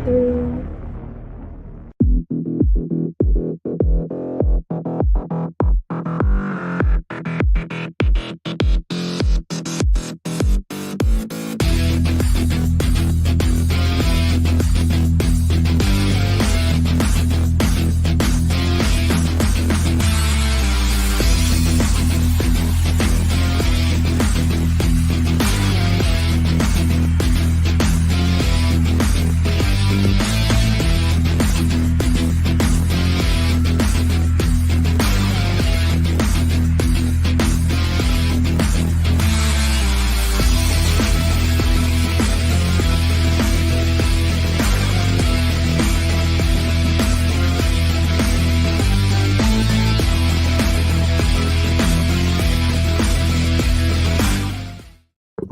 three.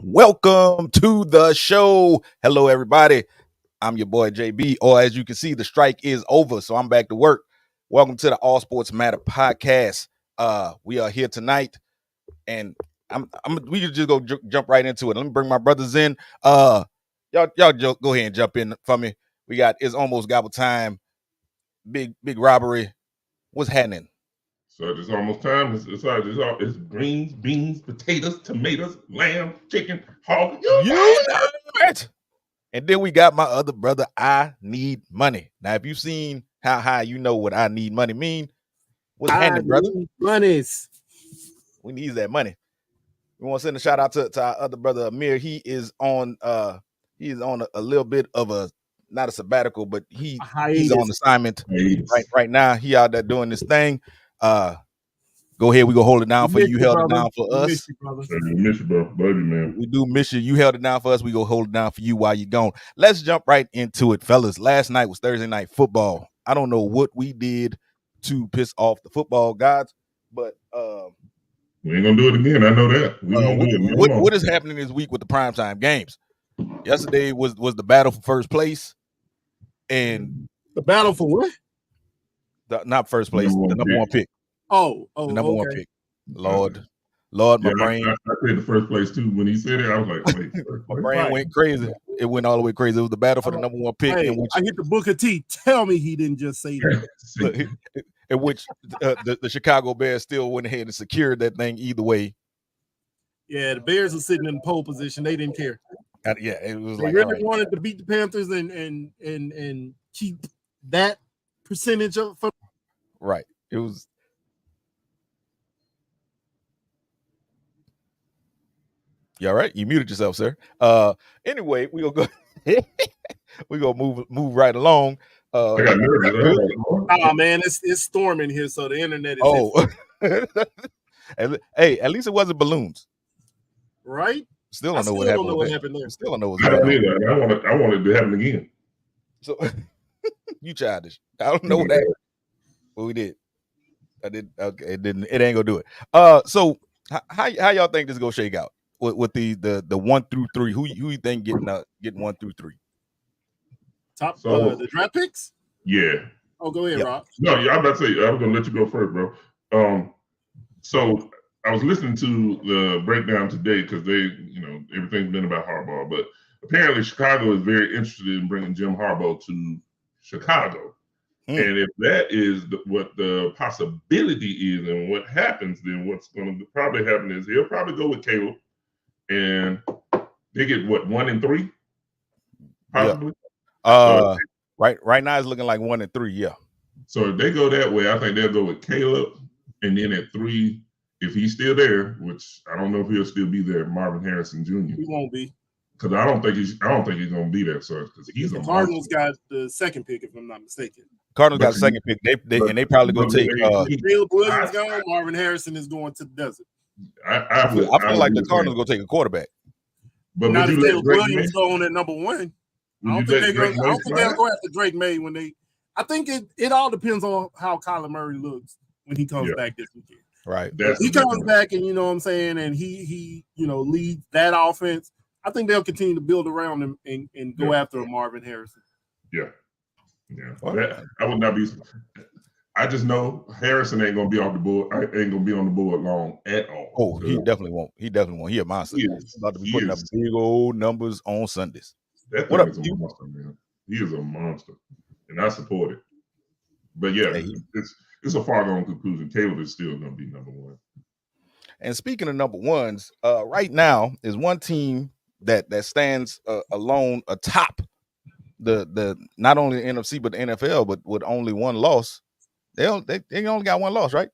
Welcome to the show. Hello, everybody. I'm your boy JB, or as you can see, the strike is over, so I'm back to work. Welcome to the All Sports Matter podcast. We are here tonight, and we can just go jump right into it. Let me bring my brothers in. Y'all go ahead and jump in for me. We got It's Almost Gobble Time. Big robbery. What's happening? So it's almost time. It's greens, beans, potatoes, tomatoes, lamb, chicken, hog. You know it. And then we got my other brother, I Need Money. Now, if you've seen how high you know what I need money mean, what's happening, brother? Monies. We need that money. We want to send a shout out to our other brother Amir. He is on a little bit of a not a sabbatical, but he's on assignment right now. He out there doing this thing. Go ahead, we gonna hold it down for you. You held it down for us. We miss you, bro. Love you, man. We do miss you. You held it down for us. We go hold it down for you while you're gone. Let's jump right into it, fellas. Last night was Thursday night football. I don't know what we did to piss off the football gods, but we ain't gonna do it again. I know that. What is happening this week with the primetime games? Yesterday was the battle for first place, and the battle for what? Not first place, the number one pick. Oh, the number one pick. Lord, my brain. I said the first place too. When he said it, I was like, wait. My brain went crazy. It went all the way crazy. It was the battle for the number one pick. Hey, I hit the Booker T. Tell me he didn't just say that. In which the Chicago Bears still went ahead and secured that thing either way. Yeah, the Bears are sitting in pole position. They didn't care. It was they really wanted to beat the Panthers and keep that percentage of. Right. It was. You all right? You muted yourself, sir. Anyway, we gonna go. We gonna move right along. I got nervous. Oh man, it's storming here, so the internet is. Hey, at least it wasn't balloons. Right? Still don't know what happened there. Still don't know what's going on. I wanted to happen again. So you childish. I don't know what happened. What we did. I did. Okay, it didn't. It ain't gonna do it. So how y'all think this is gonna shake out with the 1 through 3? Who you think getting 1 through 3? Top the draft picks? Yeah. Oh, go ahead, Rob. No, I'm about to say I was gonna let you go first, bro. So I was listening to the breakdown today because everything's been about Harbaugh, but apparently Chicago is very interested in bringing Jim Harbaugh to Chicago. And if that is what the possibility is and what happens, then what's going to probably happen is he'll probably go with Caleb, and they get 1 and 3, possibly. Yeah. Right now it's looking like 1 and 3. Yeah. So if they go that way, I think they'll go with Caleb, and then at 3, if he's still there, which I don't know if he'll still be there, Marvin Harrison Jr. He won't be. Because I don't think he's going to be there, sir. Because the Cardinals got the second pick, if I'm not mistaken. Cardinals got the second pick. They probably gonna take. Caleb Williams gone. Marvin Harrison is going to the desert. I feel like the Cardinals gonna take a quarterback. But not if Caleb Williams going at number 1. I don't think they'll go after Drake May when they. I think it all depends on how Kyler Murray looks when he comes back this weekend. Right. If he comes back and you know what I'm saying, and he leads that offense. I think they'll continue to build around him and go after Marvin Harrison. Yeah. I would not be. I just know Harrison ain't gonna be on the board. Ain't gonna be on the board long at all. Oh, he definitely won't. He He a monster. He's about to be putting up big old numbers on Sundays. What up, you? Monster, man. He is a monster, and I support it. But yeah, it's a foregone conclusion. Caleb is still going to be number one. And speaking of number ones, right now is one team that stands alone atop the not only the NFC but the NFL, but with only one loss. They only got one loss, right?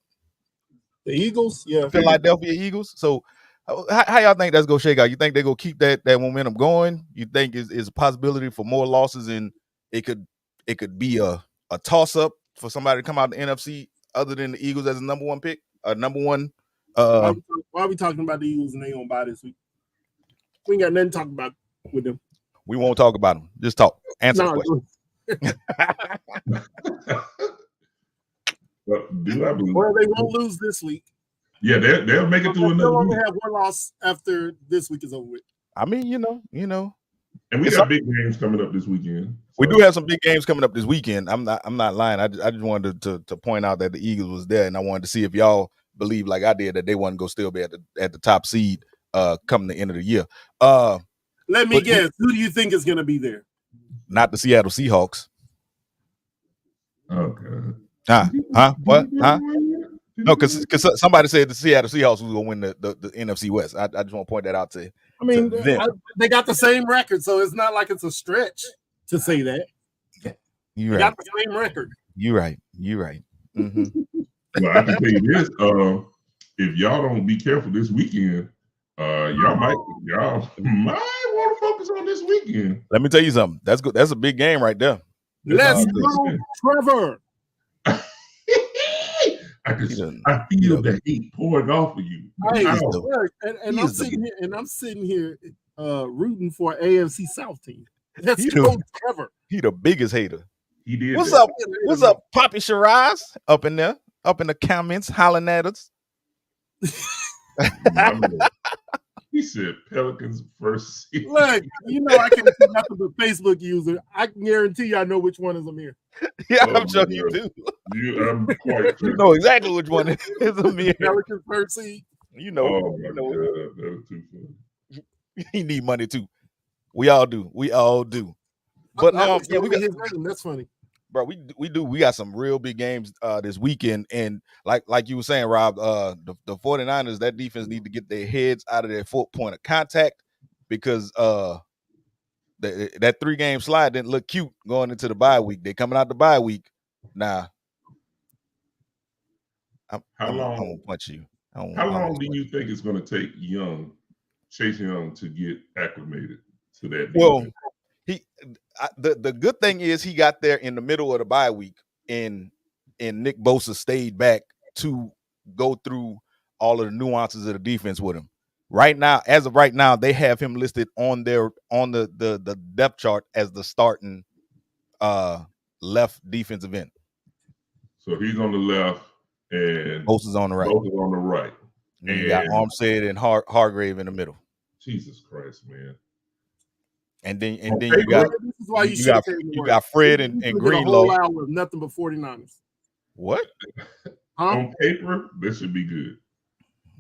The Eagles, yeah, Philadelphia Eagles. So how y'all think that's gonna shake out? You think they're gonna keep that momentum going? You think is a possibility for more losses, and it could be a toss up for somebody to come out the NFC other than the Eagles as a number one pick, number one. Why are we talking about the Eagles and they gonna buy this week? We ain't got nothing to talk about with them. We won't talk about them. Just talk. Answer the question. Well, do I believe? Well, they won't lose this week. Yeah, they'll make it through another week. They'll only have one loss after this week is over with. I mean, you know. And we got big games coming up this weekend. So. We do have some big games coming up this weekend. I'm not lying. I just wanted to point out that the Eagles was there, and I wanted to see if y'all believe like I did that they wasn't gonna still be at the top seed come the end of the year. Let me guess. Who do you think is gonna be there? Not the Seattle Seahawks. Okay. What? No, because somebody said the Seattle Seahawks was gonna win the NFC West. I just want to point that out to you. I mean, they got the same record, so it's not like it's a stretch to say that. You're right. Got the same record. You're right. Mm-hmm. Well, I can tell you this: if y'all don't be careful this weekend, y'all might want to focus on this weekend. Let me tell you something. That's good. That's a big game right there. Let's go, Trevor. I feel the heat pouring off of you. Hey, I'm sitting here rooting for an AFC South team. Let's go, Trevor. He the biggest hater. He did. What's up, Poppy Shiraz up in there, up in the comments, hollering at us. He said Pelicans first season. Look, I can't see nothing but Facebook user. I can guarantee you I know which one is Amir. Yeah, I'm sure you do. I'm quite sure. You know exactly which one is Amir. Pelicans first seed. You know. Oh my God, that was too funny. He need money too. We all do. But yeah, we got his name. That's funny. Bro, we got some real big games this weekend, and like you were saying, Rob, the 49ers, that defense need to get their heads out of their point of contact because that 3-game slide didn't look cute going into the bye week. They're coming out the bye week. Nah. I'm gonna punch you. How long do you think it's going to take Chase Young to get acclimated to that defense? Well, the good thing is he got there in the middle of the bye week, and Nick Bosa stayed back to go through all of the nuances of the defense with him. Right now, as of right now, they have him listed on the depth chart as the starting left defensive end. So he's on the left, and Bosa's on the right. Bosa's on the right. And you got Armstead and Hargrave in the middle. Jesus Christ, man. And then you got Fred and Greenlow. A whole hour of nothing but 49ers. What? On paper, that should be good.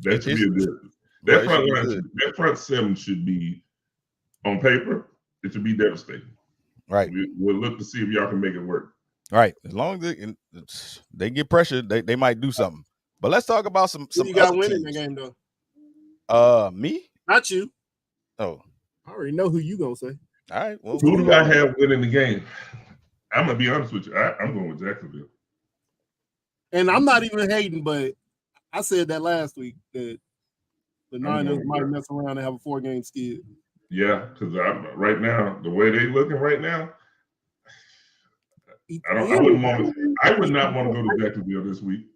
That should be a good. That front seven should be on paper. It should be devastating. Right. We'll look to see if y'all can make it work. Right. As long as they get pressure, they might do something. But let's talk about some. You got winning the game though. Me? Not you. Oh. I already know who you gonna say. All right. Well, who do I have winning the game? I'm gonna be honest with you. I'm going with Jacksonville. And I'm not even hating, but I said that last week that the Niners might mess around and have a 4-game skid. Yeah, because right now, the way they looking right now, I would not want to go to Jacksonville this week.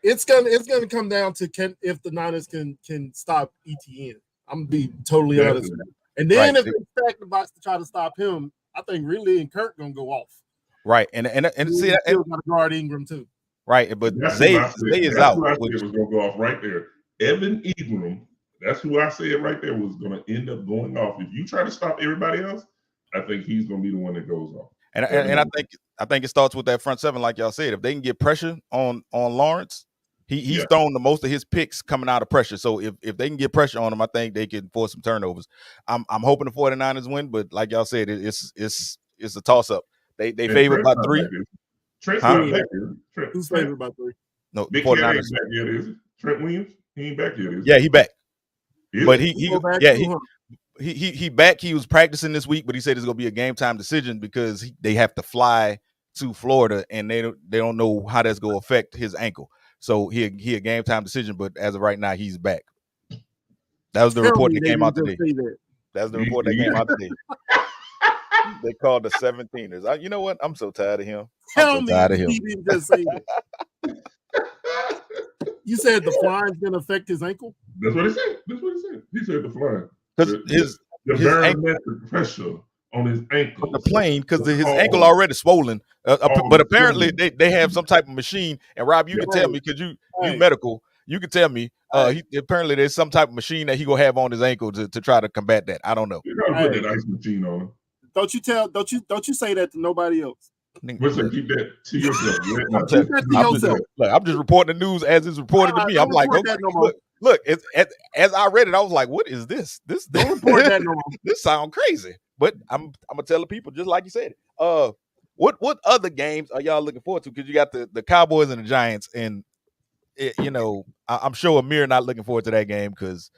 It's gonna come down to if the Niners can stop ETN. I'm gonna be totally honest. And then if they stack the box to try to stop him, I think Ridley and Kirk gonna go off. Right, and see that got to guard Ingram too. Right, but Zay is out. That's who I said was gonna go off right there. Evan Ingram. That's who I said right there was gonna end up going off. If you try to stop everybody else, I think he's gonna be the one that goes off. And I think it starts with that front seven, like y'all said. If they can get pressure on Lawrence. He's thrown the most of his picks coming out of pressure. So if they can get pressure on him, I think they can force some turnovers. I'm hoping the 49ers win, but like y'all said, it's it's a toss up. They favored by 3. Trent's Huh? not back yet. Who's favored by 3? No, Big Cat ain't back yet, is it? Trent Williams, he ain't back yet, is yeah, he back. But he back. He was practicing this week, but he said it's gonna be a game time decision because they have to fly to Florida and they don't know how that's gonna affect his ankle. So he a game time decision, but as of right now, he's back. That was the report that came out today. That's the report that came out today. They called the 17ers. You know what? I'm so tired of him. Tell me he didn't just say that. You said the flying's gonna affect his ankle? That's what he said. He said the flying. Because the barometric pressure on his ankle. On the plane, because his ankle already swollen. But apparently they have some type of machine. And Rob, you can tell me because you medical. You can tell me. Apparently there's some type of machine that he gonna have on his ankle to try to combat that. I don't know. You gotta put that ice machine on him. Don't you say that to nobody else. Listen, keep that to yourself. I'm just reporting the news as it's reported to me. I'm like, okay, look, as I read it, I was like, what is this? Don't report that no more. This sounds crazy. But I'm gonna tell the people just like you said. What other games are y'all looking forward to? Because you got the Cowboys and the Giants, and I'm sure Amir not looking forward to that game because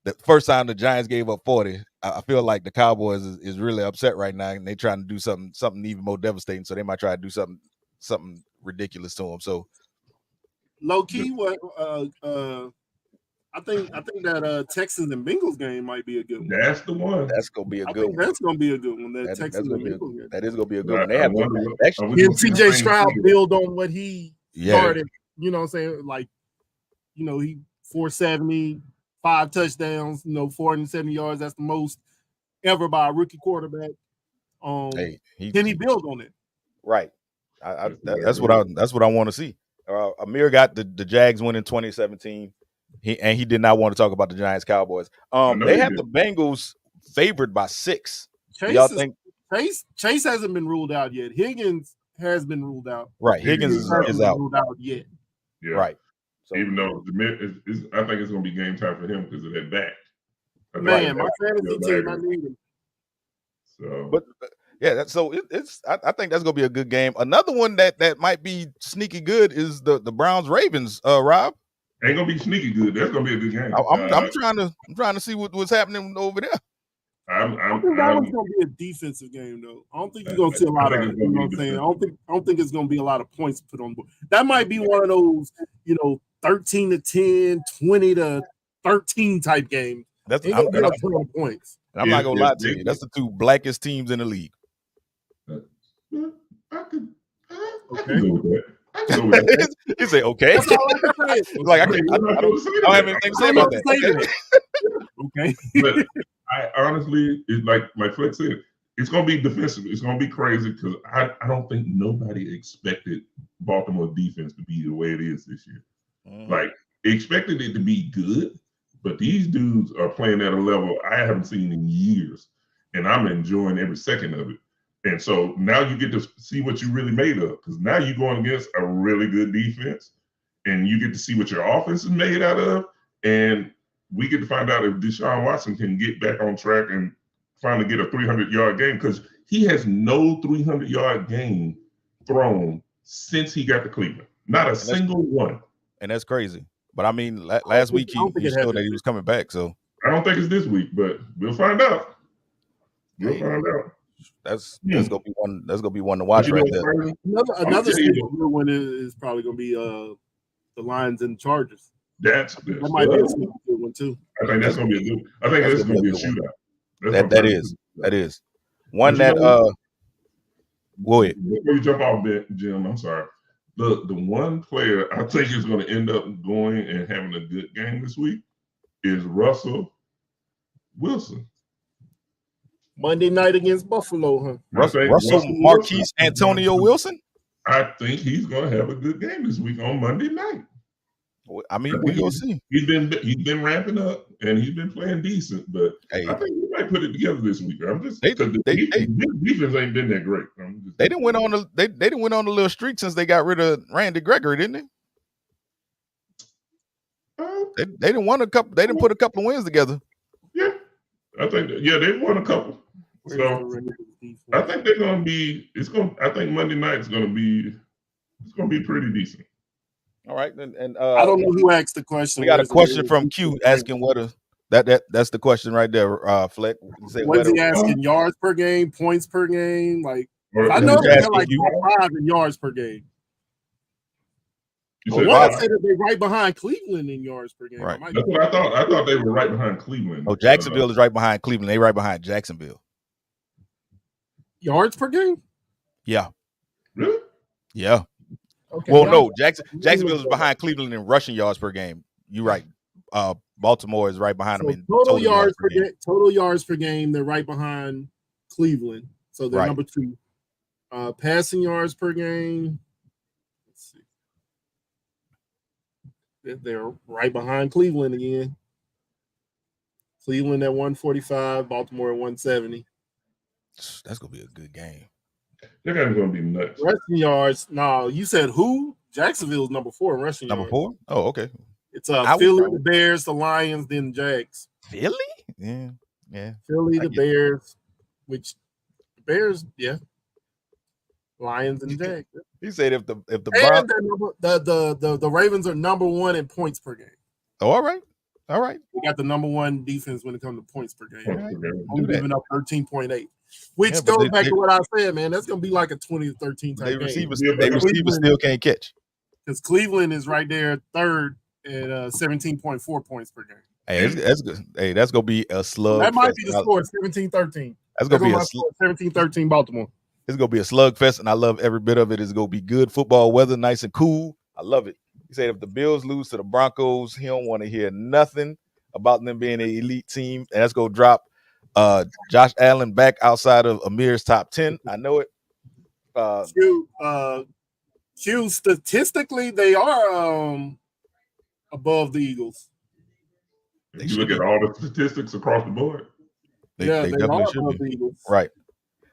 the first time the Giants gave up 40, I feel like the Cowboys is really upset right now, and they trying to do something even more devastating. So they might try to do something ridiculous to them. So low key, what I think that Texans and Bengals game might be a good one. That's the one. That's gonna be a good one. That's gonna be a good one. That Texans and Bengals game. That is gonna be a good one. They have CJ Stroud build on what he started. You know what I'm saying? Like, he 470. 5 touchdowns, 470 yards. That's the most ever by a rookie quarterback. Can he build on it? Right. That's what I want to see. Amir got the Jags win in 2017. He did not want to talk about the Giants Cowboys. They have the Bengals favored by 6. Y'all think Chase hasn't been ruled out yet. Higgins has been ruled out. Right. Higgins is out. Ruled out yet. Yeah. Right. So, even though I think it's going to be game time for him because of that back. Man, my fantasy team, I need him. So, but yeah, I think that's going to be a good game. Another one that might be sneaky good is the Browns Ravens. Rob, ain't going to be sneaky good. That's going to be a good game. I'm trying to see what's happening over there. I think that one's going to be a defensive game, though. I don't think you're going to see a lot of. You know what I'm saying? I don't think it's going to be a lot of points put on board. That might be one of those, 13-10, 20-13 type game. That's I'm points. I'm not gonna lie to you. That's the 2 blackest teams in the league. I could okay. Go with that. You say okay. That's all I can say. Like I don't have anything to say about that. Okay. But I honestly, it's like my Flex said, it's going to be defensive. It's going to be crazy because I don't think nobody expected Baltimore defense to be the way it is this year. Like, expected it to be good, but these dudes are playing at a level I haven't seen in years, and I'm enjoying every second of it. And so now you get to see what you really made of, because now you're going against a really good defense, and you get to see what your offense is made out of, and we get to find out if Deshaun Watson can get back on track and finally get a 300-yard game, because he has no 300-yard game thrown since he got to Cleveland. Not a single one. And that's crazy. But I mean, last week he showed that he was coming back. So I don't think it's this week, but we'll find out. Find out. That's gonna be one. That's gonna be one to watch right there. Another good one is probably gonna be the Lions and Chargers. That might be a good one too. I think that's gonna be a good. I think that's gonna be a shootout. That is one that. Go ahead. Before you jump off, Jim, I'm sorry. The one player I think is going to end up going and having a good game this week is Russell Wilson. Monday night against Buffalo, huh? Russell Marquise Antonio Wilson? I think he's going to have a good game this week on Monday night. I mean, we're going to see. He's been ramping up and he's been playing decent, but I think he might put it together this week. Defense ain't been that great. They didn't win on a little streak since they got rid of Randy Gregory, didn't they? They didn't won a couple. They didn't put a couple of wins together. Yeah, I think they won a couple. So defense. I think they're going to be. I think Monday night is going to be. It's going to be pretty decent. All right, and I don't know who asked the question. We got a question from Q asking that's the question right there. Fleck. What is he asking? Yards per game, points per game? Like I know they got like 5 in yards per game. I want to say that they're right behind Cleveland in yards per game. Right. That's what I thought. I thought they were right behind Cleveland. Oh, Jacksonville is right behind Cleveland. They right behind Jacksonville. Yards per game? Yeah. Really? Yeah. Okay. Well, no, Jacksonville is behind Cleveland in rushing yards per game. You're right. Baltimore is right behind them in total yards per game. Total yards per game, they're right behind Cleveland. So they're number 2. Passing yards per game. Let's see. They're right behind Cleveland again. Cleveland at 145, Baltimore at 170. That's gonna be a good game. That game's gonna be nuts. Rushing yards. No, you said who? Jacksonville's number 4 in rushing yards. Number 4? Oh, okay. It's Philly, the Bears, the Lions, then Jags. Philly? Yeah. Philly, the Bears, which the Bears, yeah. Lions and Jags. He said if the the Ravens are number 1 in points per game. Oh, all right. We got the number 1 defense when it comes to points per game. Right. I'm giving up 13.8. Which goes back to what I said, man. That's gonna be like a 20-13 type game. Receivers still can't catch. Because Cleveland is right there, 3rd at 17.4 points per game. Hey, that's good. Hey, that's gonna be a slug. That might be the score, 17-13. That's gonna be a 17-13 Baltimore. It's gonna be a slugfest, and I love every bit of it. It's gonna be good football weather, nice and cool. I love it. He said if the Bills lose to the Broncos, he don't want to hear nothing about them being an elite team. And that's gonna drop Josh Allen back outside of Amir's top 10. I know it. Q, statistically, they are above the Eagles. If you look at all the statistics across the board. They definitely should be. Right.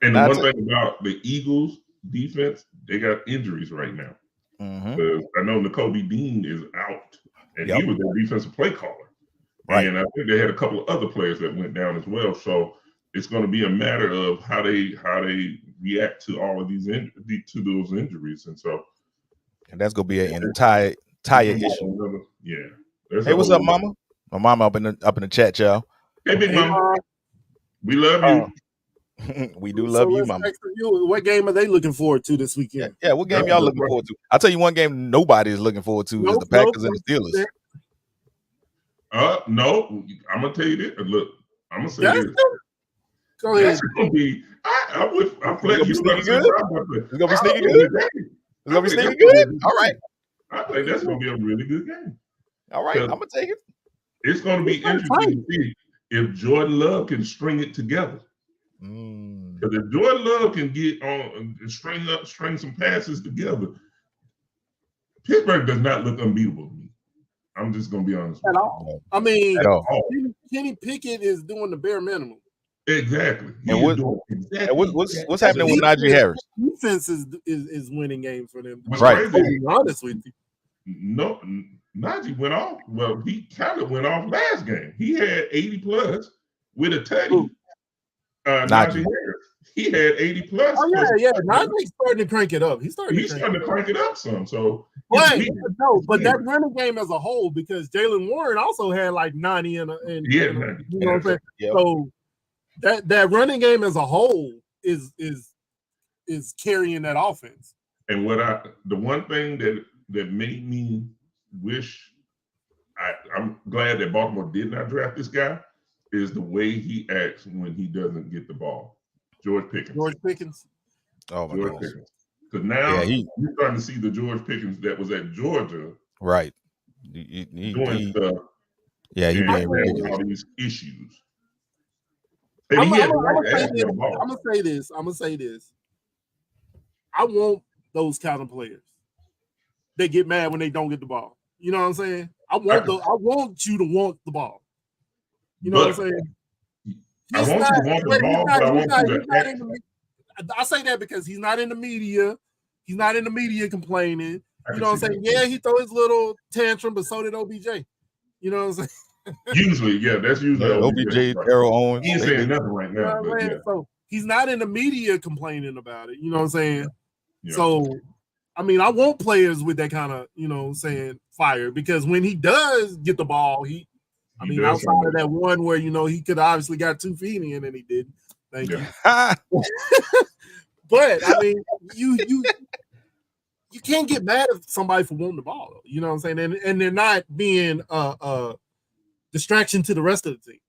And the one thing about the Eagles defense, they got injuries right now. Mm-hmm. I know Nakobe Dean is out, and he was their defensive play caller. Right. And I think they had a couple of other players that went down as well. So it's going to be a matter of how they react to all of these to those injuries, and that's going to be an entire issue. Yeah. Hey, what's up, Mama? My mama up in the chat, y'all. Hey, Big Mama. We love you. We do love you, Mama. What game are they looking forward to this weekend? Yeah, what game y'all looking forward to? I'll tell you one game nobody is looking forward to is the Packers and the Steelers. No, I'm gonna tell you this. Look, I'm gonna say this. Go ahead. That's gonna be. I'm playing. It's gonna be sneaky good. It's gonna be sneaky good. It's gonna be sneaky good. All right. I think that's gonna be a really good game. All right, I'm gonna take it. It's gonna be interesting to see if Jordan Love can string it together. Because if Jordan Love can get on and string some passes together, Pittsburgh does not look unbeatable to me. I'm just gonna be honest. At all. I mean, Kenny Pickett is doing the bare minimum. Exactly. And what's happening with Najee Harris? Defense is winning games for them. Right. To be honest with you. No, Najee went off. Well, he kind of went off last game. He had 80 plus with a tutty. Najee Harris. He had 80 plus. Oh yeah. Najee's starting to crank it up. He's starting to crank it up some. So, but that running game as a whole, because Jaylen Warren also had like 90 you know what I'm saying? Yep. So that running game as a whole is carrying that offense. And the one thing that made me wish I'm glad that Baltimore did not draft this guy is the way he acts when he doesn't get the ball. George Pickens. Oh my God. Because now you're starting to see the George Pickens that was at Georgia. Right. Doing stuff. Yeah, he being all these issues. I'm gonna say this. I want those kind of players. They get mad when they don't get the ball. You know what I'm saying? I want you to want the ball. You know what I'm saying? I want you to want the ball, but I want you to I say that because he's not in the media. He's not in the media complaining. You know what I'm saying? Yeah, he throw his little tantrum, but so did OBJ. You know what I'm saying? Usually, that's usually OBJ, Errol Owens. He ain't saying nothing right now. he's not in the media complaining about it. You know what I'm saying? Yeah. So, I mean, I want players with that kind of, fire, because when he does get the ball, outside of that one where, he could obviously got 2 feet in and he didn't. Thank you. But I mean, you can't get mad at somebody for wanting the ball, though. You know what I'm saying? And they're not being a distraction to the rest of the team.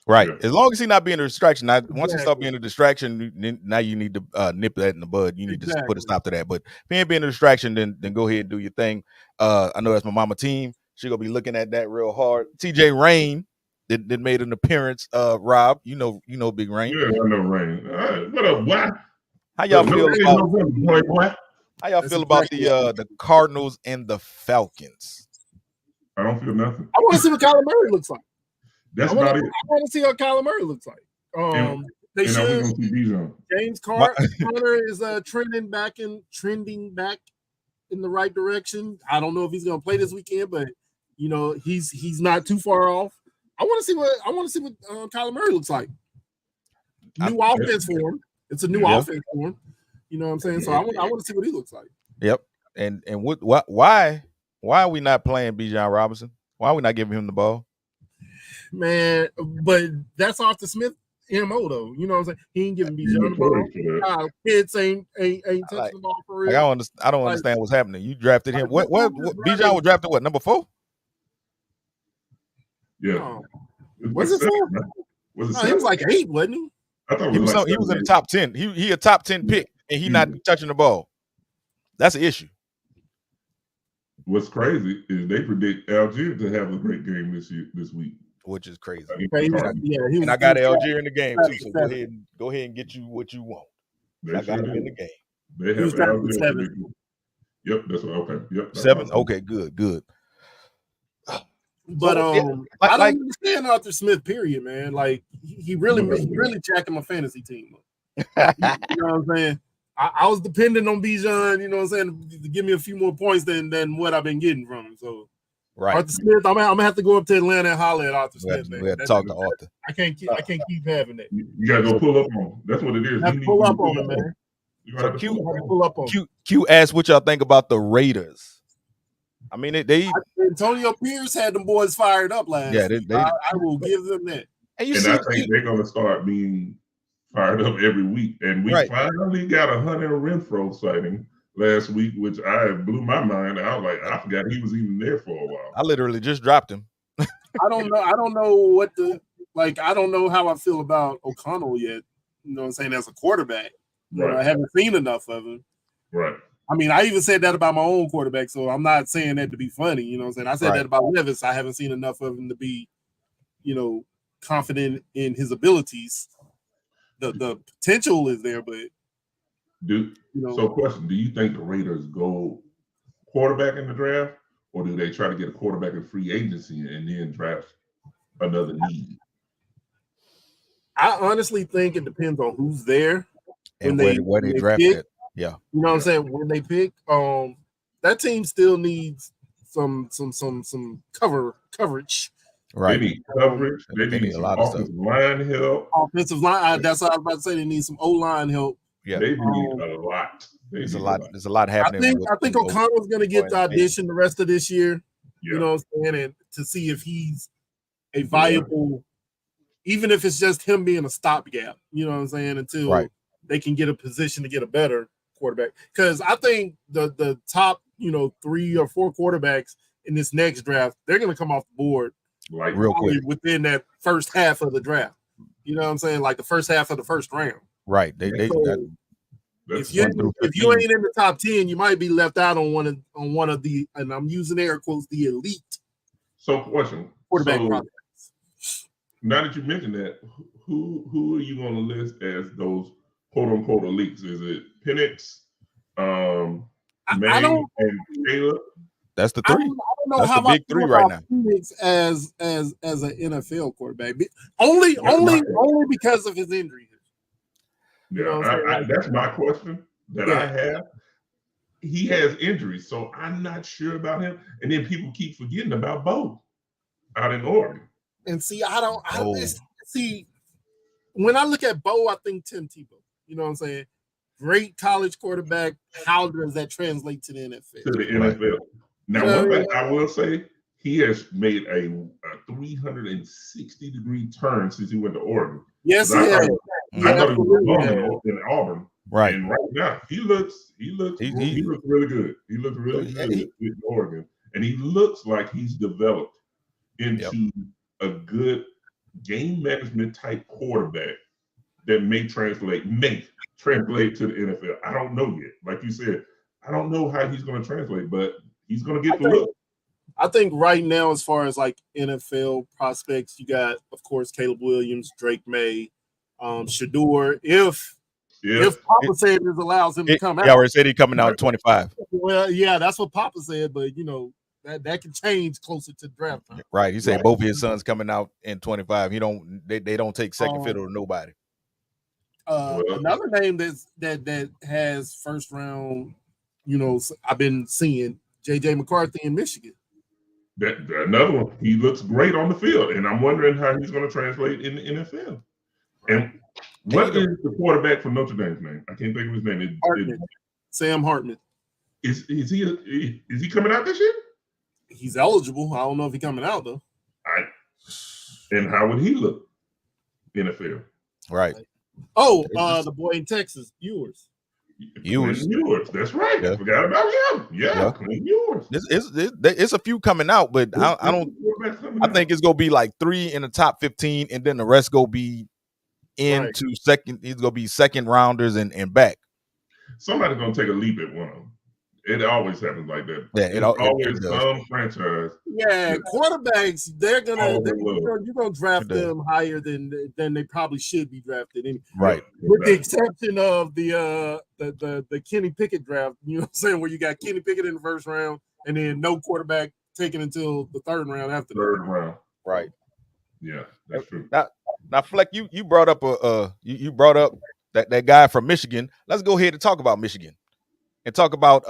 Right. Yeah. As long as he's not being a distraction. Now, once he start being a distraction, now you need to nip that in the bud. You need to put a stop to that. But if he ain't being a distraction, then go ahead and do your thing. I know that's my mama team. She gonna be looking at that real hard. TJ Rain that made an appearance. Rob, you know Big Rain. Yeah, I know Rain. What up, boy? How y'all feel about? How y'all feel about the Cardinals and the Falcons? I don't feel nothing. I want to see what Kyler Murray looks like. That's about it. I want to see what Kyler Murray looks like. They should. James Carter is trending back in the right direction. I don't know if he's going to play this weekend, but he's not too far off. I want to see what Kyler Murray looks like. New offense for him. It's a new offense for him. You know what I'm saying? So I want to see what he looks like. Yep. And why are we not playing Bijan Robinson? Why are we not giving him the ball? Man, but that's Arthur Smith MO though. You know what I'm saying? He ain't giving Bijan the ball. Kids ain't touching the ball for real. I don't understand what's happening. You drafted him. What Bijan was drafted what, number 4? Yeah. Was it 4? He was like 8, wasn't he? I thought he was in the top 10. He a top 10 pick, and he not touching the ball. That's an issue. What's crazy is they predict Algier to have a great game this week, which is crazy. And I got Algier in the game too. So go ahead and get you what you want. I got him in the game. They have Algier 7. Yep, that's what. Okay, yep. 7. Okay, good. But I don't understand Arthur Smith. Period, man. Like he really jacking my fantasy team up. You know what I'm saying? I was dependent on Bijan, you know what I'm saying, to give me a few more points than what I've been getting from him. So, right, Arthur Smith, I'm gonna have to go up to Atlanta and holler at Arthur Smith. We have to talk to Arthur. I can't keep having that. You gotta go pull up on him. That's what it is. You have to pull up on him, man. So Q asked what y'all think about the Raiders. I mean, Antonio Pierce had them boys fired up last. Yeah, I will give them that. And I think they're gonna start being fired up every week. And we finally got a Hunter Renfrow sighting last week, which blew my mind. I was like, I forgot he was even there for a while. I literally just dropped him. I don't know I don't know how I feel about O'Connell yet. You know what I'm saying? As a quarterback. Right. I haven't seen enough of him. Right. I mean, I even said that about my own quarterback, so I'm not saying that to be funny. You know what I'm saying? I said that about Levis. I haven't seen enough of him to be, confident in his abilities. The potential is there, but so question, do you think the Raiders go quarterback in the draft, or do they try to get a quarterback in free agency and then draft another need? I honestly think it depends on who's there and where they draft it. Yeah. You know what I'm saying? When they pick, that team still needs some coverage. Right. They need coverage. They need a lot of offensive line help. Offensive line. That's what I was about to say. They need some O-line help. Yeah. They need a lot. There's a lot happening. I think O'Connell's going to get the audition the rest of this year. Yeah. You know what I'm saying? And to see if he's a viable, even if it's just him being a stopgap. You know what I'm saying? Until they can get a position to get a better quarterback. Because I think the top 3 or 4 quarterbacks in this next draft, they're going to come off the board real quick within that first half of the draft. You know what I'm saying? Like the first half of the first round. Right. If you ain't in the top 10, you might be left out on one of the, and I'm using air quotes, the elite. So question. Quarterback prospects. Now that you mentioned that, who are you going to list as those quote unquote elites? Is it Penix, May, and Caleb? That's the 3. I don't know that's how the big 3 right now. Penix as an NFL quarterback, only because of his injury. Yeah, that's my question that I have. He has injuries, so I'm not sure about him. And then people keep forgetting about Bo out in Oregon. And see, when I look at Bo, I think Tim Tebow. You know what I'm saying? Great college quarterback. How does that translate to the NFL? To the NFL. Now, one thing I will say, he has made a 360-degree turn since he went to Oregon. Yes, he has. I thought he was in Auburn. Right. And right now, he looks really good. He looks really good in Oregon. And he looks like he's developed into a good game management type quarterback that may translate to the NFL. I don't know yet. Like you said, I don't know how he's going to translate, but he's going to get the look. I think right now, as far as like NFL prospects, you got, of course, Caleb Williams, Drake May, Shador. If Papa said it allows him to come out. Yeah, or said he's coming out in 25. Well, yeah, that's what Papa said, but you know, that can change closer to draft time. Right. He said both of his sons coming out in 25. They don't take second fiddle to nobody. Another name that has first round, you know, I've been seeing JJ McCarthy in Michigan. That another one. He looks great on the field, and I'm wondering how he's going to translate in the NFL. And what is the quarterback from Notre Dame's name? I can't think of his name. Sam Hartman. Is he coming out this year? He's eligible. I don't know if he's coming out though. And how would he look in the field? Right. Oh, the boy in Texas, Ewers. That's right. Yeah. I forgot about him. Yeah. Ewers. It's a few coming out, but I think it's gonna be like 3 in the top 15, and then the rest go be into second. It's gonna be second rounders and back. Somebody's gonna take a leap at one of them. It always happens like that. Yeah, it's always some franchise. Yeah, quarterbacks, you're gonna draft them higher than they probably should be drafted. Right. With the exception of the Kenny Pickett draft, you know what I'm saying, where you got Kenny Pickett in the first round and then no quarterback taken until the third round after round. Right. Yeah, that's true. Now Fleck, you brought up you brought up that guy from Michigan. Let's go ahead and talk about Michigan. And talk about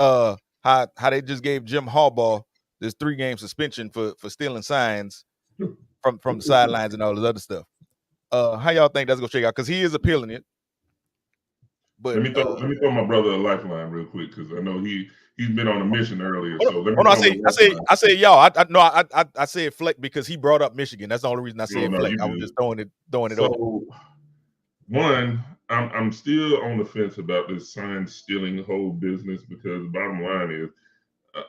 how they just gave Jim Harbaugh this 3-game suspension for stealing signs from the sidelines and all this other stuff. How y'all think that's gonna shake out? Because he is appealing it. But let me throw my brother a lifeline real quick because I know he's been on a mission earlier. I say y'all. I said Fleck because he brought up Michigan. That's the only reason I said Fleck. I was just throwing it over. One, I'm still on the fence about this sign stealing whole business because the bottom line is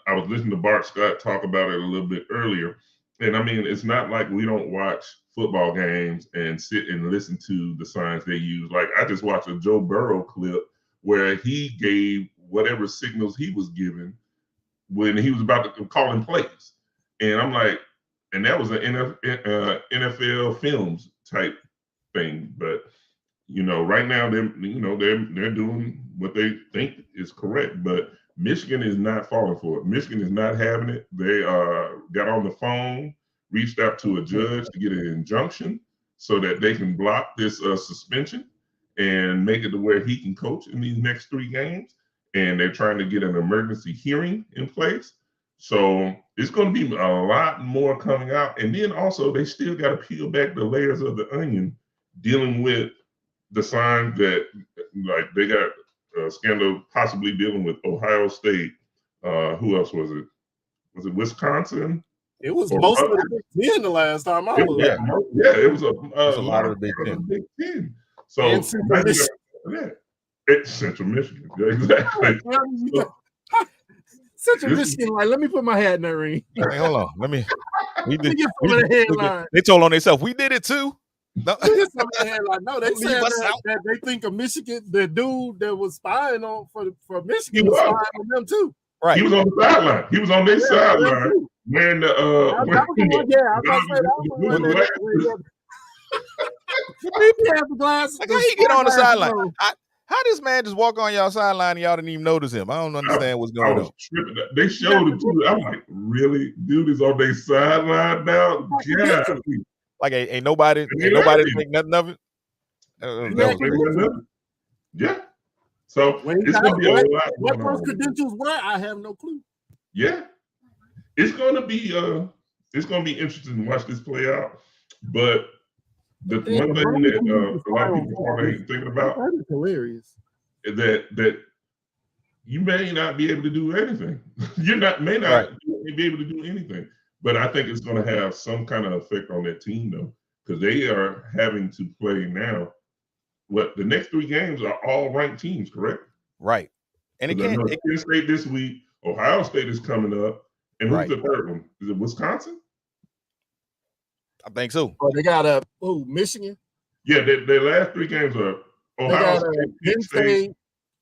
I was listening to Bart Scott talk about it a little bit earlier. And I mean, it's not like we don't watch football games and sit and listen to the signs they use. Like I just watched a Joe Burrow clip where he gave whatever signals he was given when he was about to call in plays. And I'm like, and that was an NFL Films type thing. But you know, right now they're doing what they think is correct, but Michigan is not falling for it. Michigan is not having it. They got on the phone, reached out to a judge to get an injunction so that they can block this suspension and make it to where he can coach in these next 3 games. And they're trying to get an emergency hearing in place. So it's going to be a lot more coming out. And then also they still got to peel back the layers of the onion dealing with the signs that, like, they got a scandal possibly dealing with Ohio State. Who else was it? Was it Wisconsin? It was most of the Big Ten the last time I was. It was a lot of the Big Ten. So it's Central Michigan. Yeah, exactly. Central Michigan, like, let me put my hat in that ring. Hey, hold on. They told on themselves. We did it too. No, they said that they think of Michigan, the dude that was spying on for Michigan was spying on them too. Right. He was on the sideline. He was on their sideline when the glasses. How he get on the sideline? How this man just walk on y'all sideline and y'all didn't even notice him? I don't understand what's going on. They showed it too. I'm like, really? Dude is on their sideline now? Yeah. Like ain't nobody think nothing of it. Yeah. So it's gonna be a lot. What those credentials were, I have no clue. Yeah, it's gonna be interesting to watch this play out. But The one thing that a lot of people probably ain't thinking about that is hilarious. is that you may not be able to do anything. May not be able to do anything. But I think it's going to have some kind of effect on that team, though, because they are having to play now. The next 3 games are all ranked teams, correct? Right. And again, Penn State this week, Ohio State is coming up, and who's the third one? Is it Wisconsin? I think so. Oh, they got Michigan. Yeah, their last 3 games are Ohio State, Penn State,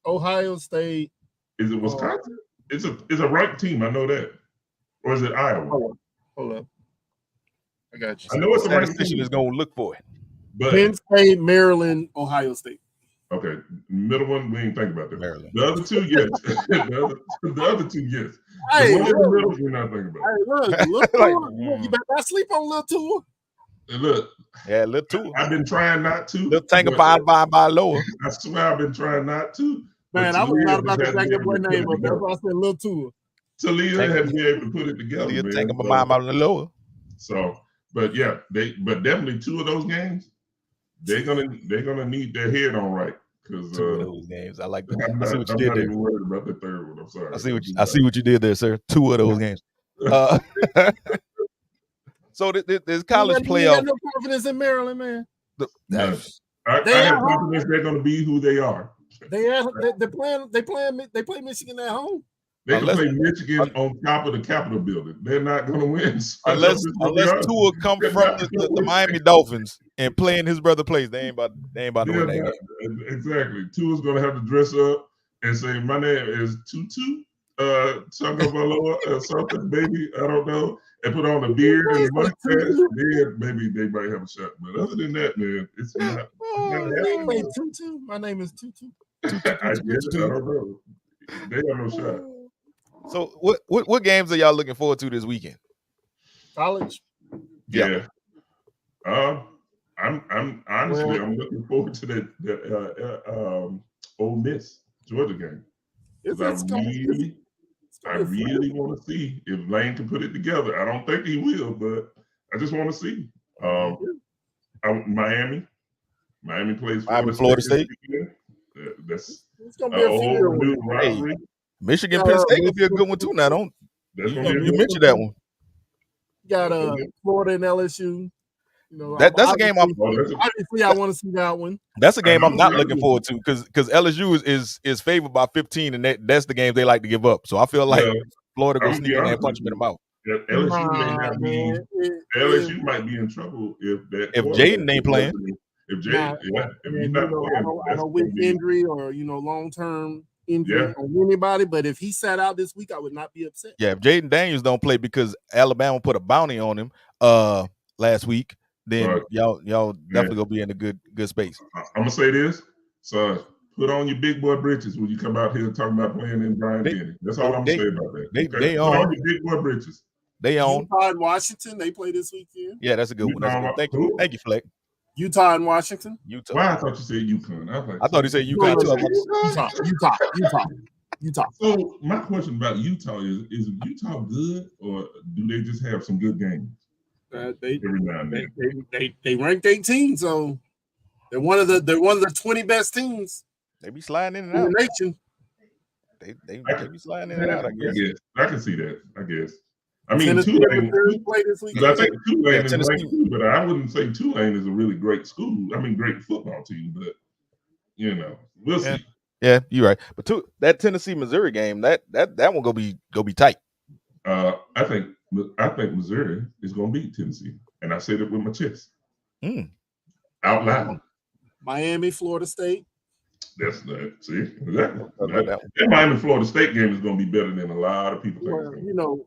Ohio State. Is it Wisconsin? It's a ranked team. I know that. Or is it Iowa? Hold up. I got you. I know it's a ranked statistician is going to look for it. But Penn State, Maryland, Ohio State. Okay, middle one we ain't think about that. Maryland. The other 2, yes. the other 2, yes. Hey, the one in the middle, we're not thinking about. Hey, look, you better not sleep on Lil Tua. Look, yeah, Lil Tua. I've been trying not to. Lil Tanker by lower. I swear I've been trying not to. Man, I was not about to bring your boy name up. That's why I said Lil Tua. Talia has been able to put it together. Lil Tanker by lower. So, but yeah, but definitely 2 of those games, they're gonna need their head on right. Because 2 of those games, I like that. I see what you I'm did not there. even worried about the third one. I'm sorry. I see what you did there, sir. 2 of those games. So this college playoff. You got no confidence in Maryland, man. I have confidence they're going to be who they are. They play Michigan at home. They can play Michigan on top of the Capitol building. They're not going to win. Unless Tua come from the Miami Dolphins and play in his brother place, they ain't about to win that game. Exactly. Tua's going to have to dress up and say, "My name is Tutu Tagovailoa or something, baby. I don't know." And put on a beard and a mustache. Then maybe they might have a shot. But other than that, man, it's not. Tutu. My name is Tutu. I don't know. They have no shot. So what games are y'all looking forward to this weekend? College. Yeah. I'm honestly I'm looking forward to that Ole Miss Georgia game. I really want to see if Lane can put it together. I don't think he will, but I just want to see. Miami plays Florida State. That's it's gonna be a whole new rivalry. Michigan, Penn State will be a good one too. Now, you mentioned that one. You got Florida and LSU. You know, that's a game obviously I want to see that one. That's a game I'm not looking forward to because LSU is favored by 15, and that's the game they like to give up. So I feel like Florida goes sneak in and punch them in the mouth. LSU might be in trouble if Jaden ain't playing. If he's not playing, I don't with injury or long-term injury on anybody, but if he sat out this week, I would not be upset. Yeah, if Jaden Daniels don't play because Alabama put a bounty on him last week, then y'all definitely gonna be in a good space. I'm gonna say this, so put on your big boy britches when you come out here talking about playing in Brian Denny. That's all I'm gonna say about that. They put on your big boy britches. They own Utah and Washington. They play this weekend. Yeah, that's a good one. Thank you, Fleck. Utah and Washington. Utah. Why I thought you said UConn. I thought he said UConn too. Utah. So my question about Utah is Utah good or do they just have some good games? Every now and then. They ranked 18, so they're one of the 20 best teams. They be sliding in and out. In the nation. They be sliding in and out. I guess. I can see that. I guess. I mean, Tennessee Tulane play this week. I think Tulane is ranked too, but I wouldn't say Tulane is a really great school. I mean, great football team, but we'll see. Yeah, you're right. But that Tennessee-Missouri game, that one go be tight. I think Missouri is going to beat Tennessee, and I said it with my chest, out loud. Miami, Florida State. That's that. See, exactly. That Miami, Florida State game is going to be better than a lot of people think.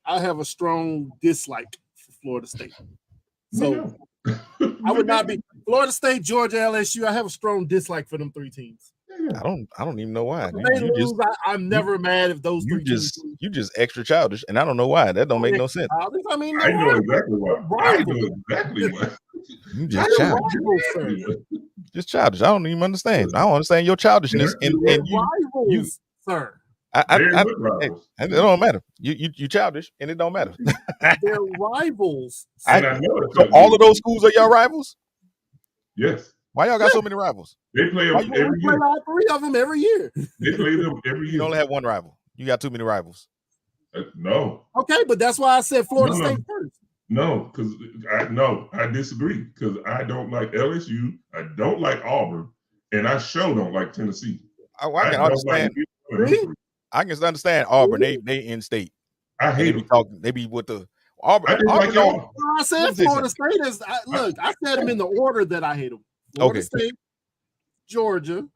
I have a strong dislike for Florida State, so I would not be Florida State, Georgia, LSU. I have a strong dislike for them 3 teams. I don't even know why. I'm never mad if those you just extra childish, and I don't know why. That don't make no sense. I mean, I know exactly why. You just childish. Just childish. I don't even understand. I don't understand your childishness. And you, sir. It don't matter. You childish, and it don't matter. They're rivals. So all of those schools are your rivals? Yes. Why y'all got so many rivals? They play them We every play year. all three of them every year. They play them every You year. only have one rival. You got too many rivals. No. Okay, but that's why I said Florida No. State first. No, because I disagree. Because I don't like LSU, I don't like Auburn, and I sure don't like Tennessee. I can understand. I can understand Auburn. They in state. I hate them. talking. They be with the Auburn. I didn't Auburn like y'all. I said Florida State is. Look, I said them in the order that I hate them. Florida State, Georgia,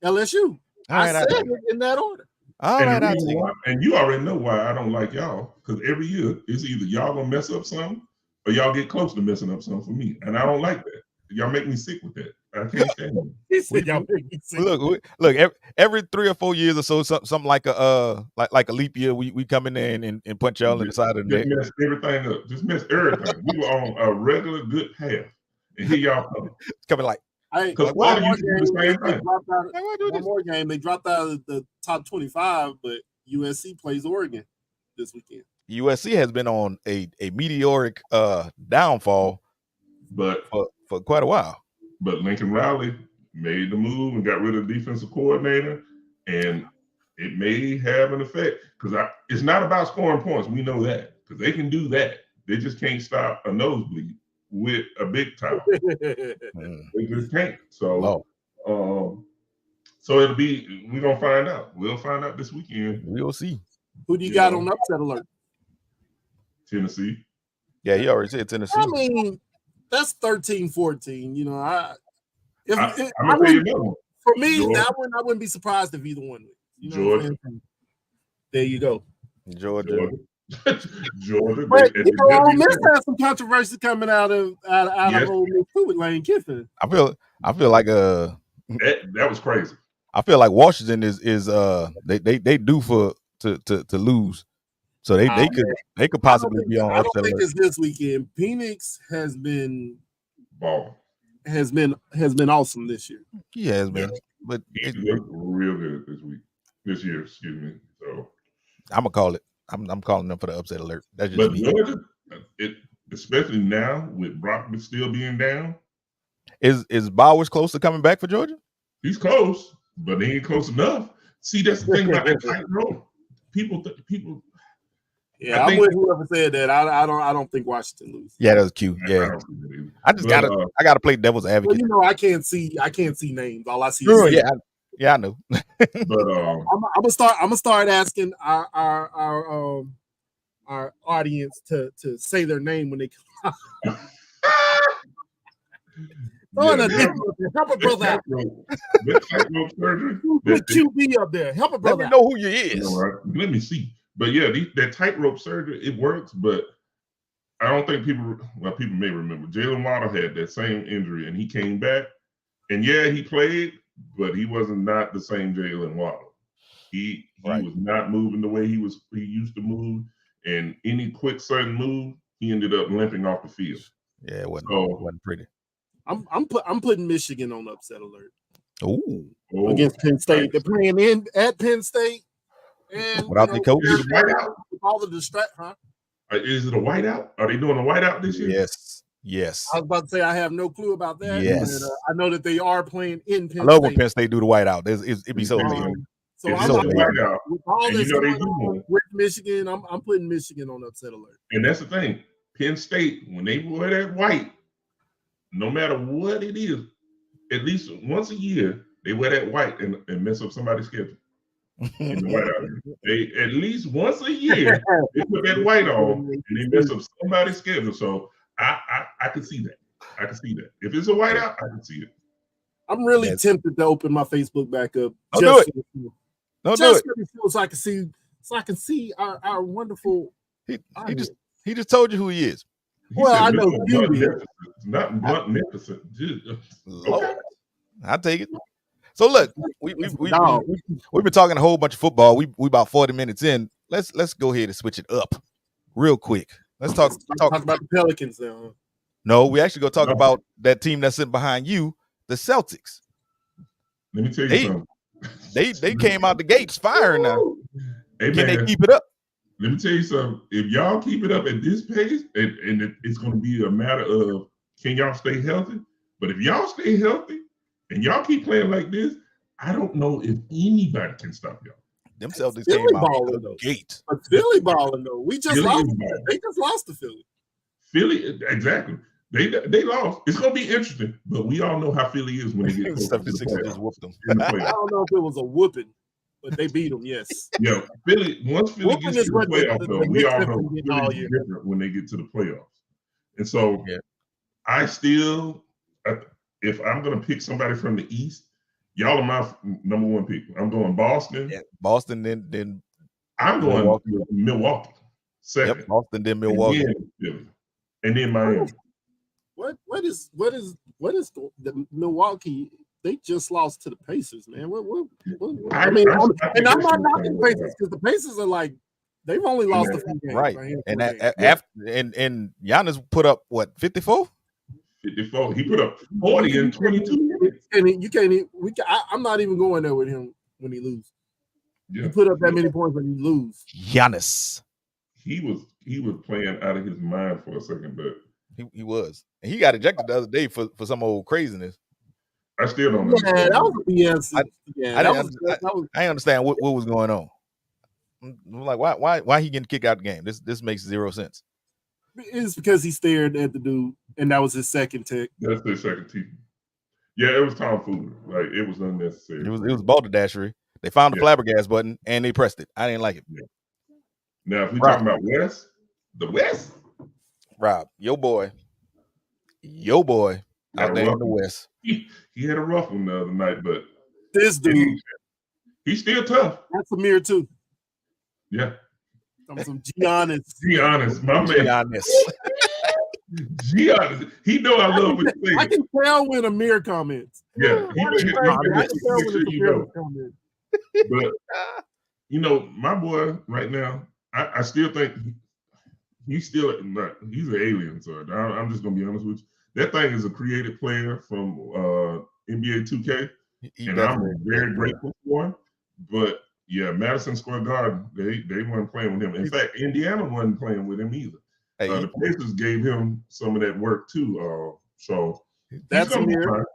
LSU. I said it in that order. And you already know why I don't like y'all, because every year it's either y'all gonna mess up something or y'all get close to messing up something for me, and I don't like that. Y'all make me sick with that. I can't stand it. He said y'all make me sick. Look. Every 3 or 4 years or so, something like a leap year, we come in there and punch y'all in the side of the neck. Mess everything up. Just mess everything. We were on a regular good path, and here y'all come. Coming like. One more game, they dropped out of the top 25, but USC plays Oregon this weekend. USC has been on a meteoric downfall, but for quite a while. But Lincoln Riley made the move and got rid of the defensive coordinator, and it may have an effect because it's not about scoring points. We know that because they can do that. They just can't stop a nosebleed with a big towel. They just can't. So, so it'll be. We're gonna find out. We'll find out this weekend. We'll see. Who do you got on upset alert? Tennessee. Yeah, he already said Tennessee. I mean, that's 13-14. You know, for me, Georgia. That one I wouldn't be surprised if either one. You know Georgia. There you go. Georgia. Georgia. But Ole Miss has some controversy coming out of Ole Miss too with Lane Kiffin. I feel like that was crazy. I feel like Washington is they due to lose. So they could possibly be on. I don't think it's this weekend. Phoenix has been awesome this year. He has been, but he looked real good this year. Excuse me. So I'm gonna call it. I'm calling them for the upset alert. That's just but me. Georgia, especially now with Brock still being down. Is Bowers close to coming back for Georgia? He's close, but he ain't close enough. See, that's the thing about that tightrope. People. Yeah, I'm with whoever said that. I don't think Washington loses. Yeah, that was cute. Yeah, I gotta play devil's advocate. Well, you know, I can't see names. All I see is I know. But I'm gonna start asking our audience to say their name when they come. Help a brother out. The QB up there. Help a brother out. Let me know who you is. Let me see. But yeah, that tightrope surgery, it works, but I don't think people may remember. Jalen Waddle had that same injury and he came back. And yeah, he played, but he wasn't not the same Jalen Waddle. He was not moving the way he used to move. And any quick sudden move, he ended up limping off the field. Yeah, it wasn't pretty. I'm putting Michigan on upset alert. Ooh. Against Penn State. They're playing at Penn State. And without the coach, all the Is it a whiteout? Are they doing a whiteout this year? Yes. I was about to say I have no clue about that. Yes. But, I know that they are playing in Penn State. I love when Penn State do the whiteout. It'd be so amazing. So I'm whiteout. With all this with Michigan, I'm putting Michigan on upset alert. And that's the thing. Penn State, when they wear that white, no matter what it is, at least once a year, they wear that white and mess up somebody's schedule. In the whiteout. They at least once a year they put that white on and they mess up somebody's schedule. So I can see that. I can see that. If it's a whiteout, I can see it. I'm really tempted to open my Facebook back up. Don't do it. So I can see our wonderful. He just told you who he is. I know not magnificent. Okay. I'll take it. So look, we've been talking a whole bunch of football. We about 40 minutes in. Let's go ahead and switch it up real quick. Let's talk about the Pelicans now. No, we actually go talk about that team that's sitting behind you, the Celtics. Let me tell you something. They came out the gates firing now. Hey, can they keep it up? Let me tell you something. If y'all keep it up at this pace, and it's going to be a matter of can y'all stay healthy? But if y'all stay healthy and y'all keep playing like this, I don't know if anybody can stop y'all. Them Celtics Philly came out balling, the though. gate. But Philly balling though. We just Philly lost. is balling. They just lost to Philly. Philly, exactly. They lost. It's gonna be interesting, but we all know how Philly is when they get close to the 76 just playoffs. whooped them. In the I playoffs. don't know if it was a whooping, but they beat them. Yes. Yeah, Philly. Once Philly Whooping gets is to the what the playoffs, though, we Knicks all have know been getting all Philly's year. different when they get to the playoffs. And so, Yeah. I still, if I'm gonna pick somebody from the East, y'all are my number one pick. I'm going Boston. Yeah, Boston, then I'm going Milwaukee. Milwaukee. Second. Yep, Boston, then Milwaukee. And then Philly. And then Miami. What is the Milwaukee? They just lost to the Pacers, man. What I mean, and I'm not knocking the Pacers because the Pacers are like they've only lost a few games, Right. And games. after and Giannis put up what 54? 54. He put up 40 in 22 minutes. And you can't. I'm not even going there with him when he lose. Yeah. You put up that many points when you lose. Giannis. He was playing out of his mind for a second, but he was. And he got ejected the other day for some old craziness. I still don't know. Yeah, that was BS. I understand what was going on. I'm like, why he getting kicked out the game? This makes zero sense. It's because he stared at the dude, and that was his second tick. That's their second tick. Yeah, it was tomfoolery. Like it was unnecessary. It was balterdashery. They found the flabbergas button and they pressed it. I didn't like it. Yeah. Now, if we talking about West, the West, Rob, your boy out there in the West. He had a rough one the other night, but this dude, he's still tough. That's Amir too. Yeah. Some Giannis, my man. Giannis. He know I love what you say. I can tell when Amir comments. Yeah. I can tell when Amir comments. But my boy right now, I still think he's an alien. So I'm just gonna be honest with you. That thing is a creative player from NBA 2K, and I'm very grateful for him. But yeah, Madison Square Garden, they weren't playing with him. In fact, Indiana wasn't playing with him either. The Pacers gave him some of that work too. So that's Amir.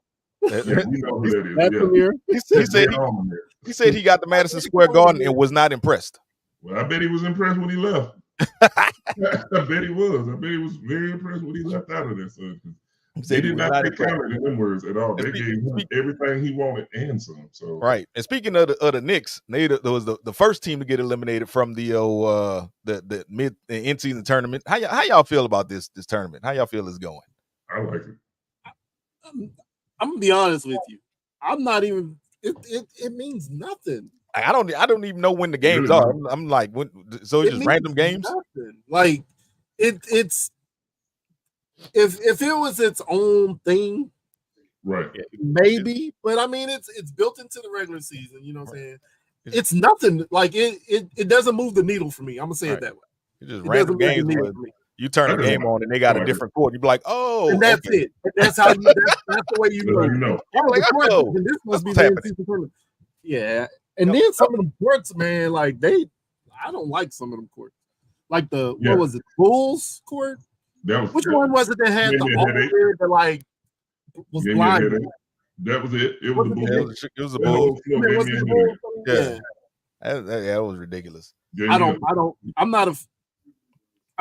Yeah, we know who that is. That's Amir. He said he got to Madison Square Garden and was not impressed. Well, I bet he was impressed when he left. I bet he was. I bet he was very impressed when he left out of there. So they did not take counter in them words at all. They gave him everything he wanted and some. So right. And speaking of the Knicks, there was the first team to get eliminated from the in-season tournament. How y'all feel about this tournament? How y'all feel it's going? I like it. I'm gonna be honest with you. I'm not even. It means nothing. I don't even know when the games are. I'm like, so it's just random games. Nothing. Like it's if it was its own thing, right? Maybe, but I mean it's built into the regular season. You know what I'm saying? It's nothing. Like it doesn't move the needle for me. I'm gonna say it that way. It's just random games. You turn the game on and they got a different court. You be like, oh, and that's it. That's how you. That's the way you know. I'm like, oh, this must be the yeah. And then some of the courts, man, like I don't like some of them courts. Like what was it, Bulls court? Which one was it that had the over that like was blind? That was it. It was the Bulls. It was the Bulls. Yeah, that was ridiculous. I'm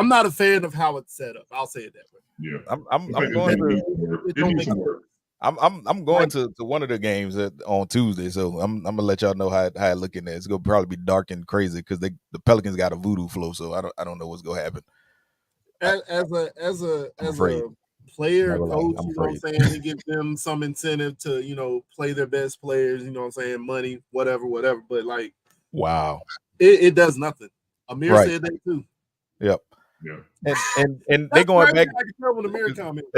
not a fan of how it's set up. I'll say it that way. Yeah, I'm going to one of the games on Tuesday, so I'm gonna let y'all know how I look in there. It's gonna probably be dark and crazy because the Pelicans got a voodoo flow, so I don't know what's gonna happen. As a player, coach, you know what I'm saying, it gives them some incentive to play their best players. You know what I'm saying, money, whatever. But like, wow, it does nothing. Amir said that too. Yep. Yeah, and they going back.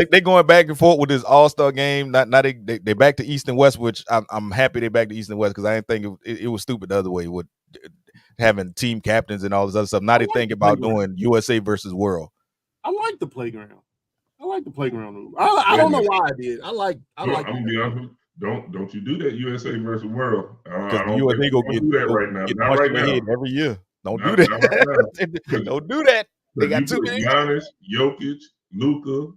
They going back and forth with this All-Star game. Now they back to East and West, which I'm happy they back to East and West because I didn't think it was stupid the other way with having team captains and all this other stuff. Now they think about doing USA versus World. I like the playground. Rule. I don't know why I did. I like. I'm gonna be honest. Don't you do that USA versus World? Because the USA go get that right now. Not right now. Every year. Don't do that. Don't do that. They got two games. Giannis, Jokic, Luka,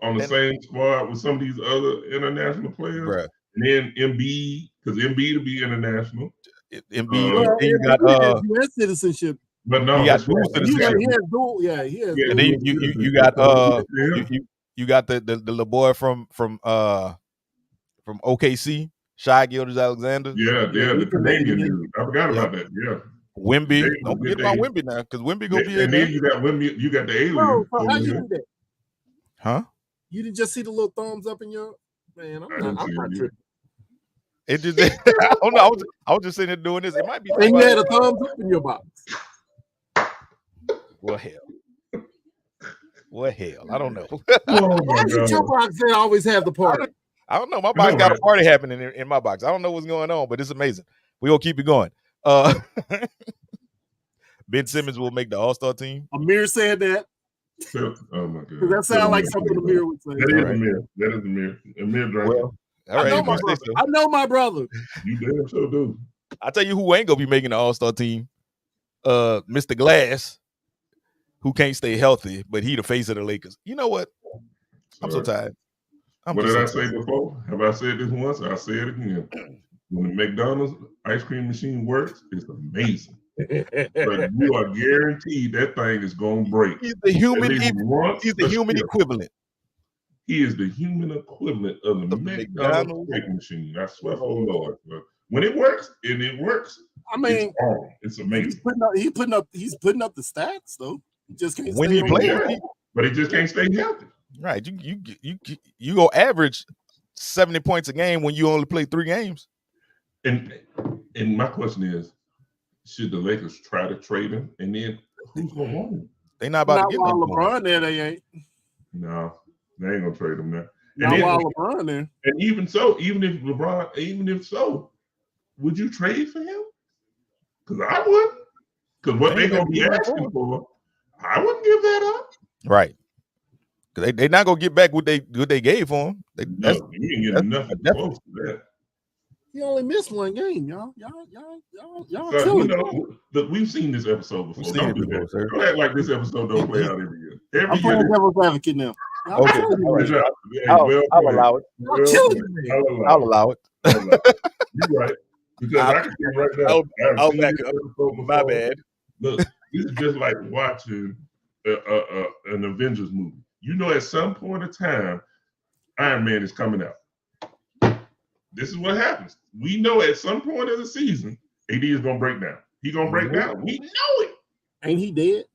on the same squad with some of these other international players. Bruh. And then Embiid, because Embiid will be international. Embiid, you got U.S. citizenship. But no, he got dual citizenship. He has dual. Yeah, he has. And then you got you got the little boy from OKC, Shai Gilgeous-Alexander. Yeah, the Canadian dude. I forgot about that. Yeah. Wemby. Don't forget about Wemby now, because Wemby gonna be in there. And then you got Wemby, you got the alien. Bro, so how you do that? Huh? You didn't just see the little thumbs up in your man. I'm not tripping. It just I don't know. I was just sitting there doing this. It might be. And you had a thumbs up in your box. Well, hell. Well, hell. I don't know. Why does your box always have the party? I don't know. My box got a party happening in my box. I don't know what's going on, but it's amazing. We're gonna keep it going. Ben Simmons will make the All-Star team. Amir said that. Oh my God. That sounds like something Amir would say. That is Amir. That is Amir. Amir drank. Well, all right, I know my brother. You damn sure do. I tell you who ain't gonna be making the All-Star team. Mr. Glass, who can't stay healthy, but he the face of the Lakers. You know what? I'm so tired. What did I say before? Have I said this once? I'll say it again. When the McDonald's ice cream machine works, it's amazing. But you are guaranteed that thing is going to break. He's the human. He's the human equivalent. He is the human equivalent of the McDonald's ice machine. I swear for the Lord. When it works, and it works, I mean, it's amazing. He's putting up the stats though. He just can't when he plays, but he just can't stay healthy. Right. You go average 70 points a game when you only play 3 games. And my question is, should the Lakers try to trade him? And then who's gonna want him? They not about to get him. LeBron there, they ain't. No, they ain't gonna trade him there. Not while LeBron there. And even so, would you trade for him? Because I would. Because what they gonna be asking for, I wouldn't give that up. Right. Because they not gonna get back what they gave for him. You ain't getting nothing close to that. He only missed 1 game, y'all. Look, we've seen this episode before. Don't do that. Sir. Don't act like this episode don't play out every year. I'm playing devil's advocate now. Okay, I'll allow it. I'll allow it. You're right. Because I can see right now. I'll back up. My bad. Look, this is just like watching an Avengers movie. You know, at some point in time, Iron Man is coming out. This is what happens. We know at some point of the season, AD is gonna break down. He's gonna break down. We know it. Ain't he dead?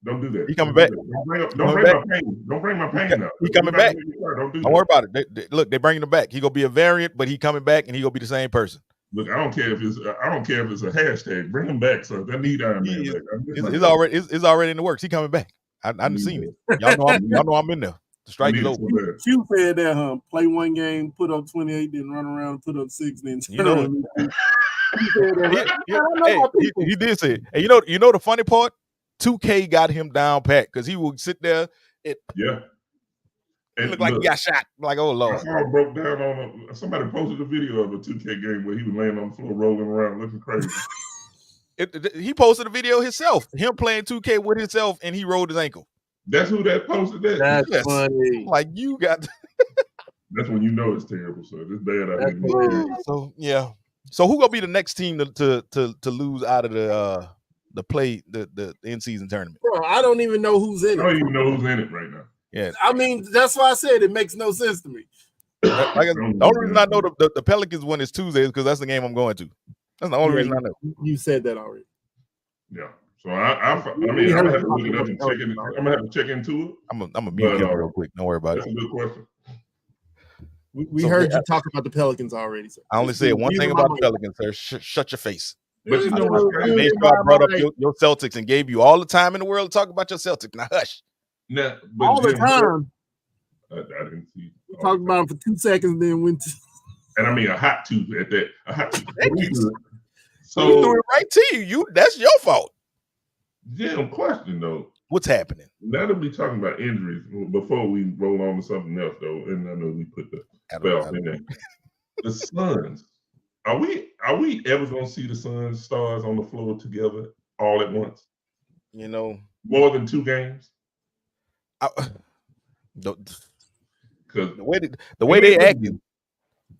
Don't do that. He coming back. Don't bring my pain. Don't bring my pain up. He coming back. Don't worry about it. Look, they're bringing him back. He gonna be a variant, but he coming back and he gonna be the same person. Look, I don't care if it's a hashtag. Bring him back, so I need Iron Man back. It's already in the works. He coming back. I've seen it. Y'all know I'm in there. The strike is over. You said that, play 1 game, put up 28, then run around and put up 6, then you know he did say it. And you know the funny part? 2K got him down pat because he would sit there. It looked like he got shot. Like, oh Lord. I saw it broke down on somebody posted a video of a 2K game where he was laying on the floor rolling around looking crazy. He posted a video himself, him playing 2K with himself, and he rolled his ankle. That's who that posted that. That's funny. Like you got. That's when you know it's terrible. So it's bad. I think. So yeah. So who gonna be the next team to lose out of the in-season tournament? Bro, I don't even know who's in it. I don't even know who's in it right now. Yeah. I mean, that's why I said it makes no sense to me. The only reason I know the Pelicans one is Tuesday is because that's the game I'm going to. That's the only reason I know. You said that already. Yeah. So I'm gonna have to look it up and check it. I'm gonna have to check into it. I'm gonna mute him real quick. Don't worry about it. That's a good question. We heard you talk about the Pelicans already. Sir. I only said one thing about the Pelicans, sir. Shut your face. But you know what's crazy? I brought up your Celtics and gave you all the time in the world to talk about your Celtics. Now hush. Now, all the time. I didn't see. We talked about it for 2 seconds, then went to. And I mean a hot tooth at that. A hot tooth. So you threw it right to you. That's your fault. Damn question though. What's happening? Now that we talking about injuries, before we roll on to something else though, and I know we put the spell in there. The Suns. Are we ever gonna see the Suns stars on the floor together all at once? You know, more than 2 games. Because the way they acting,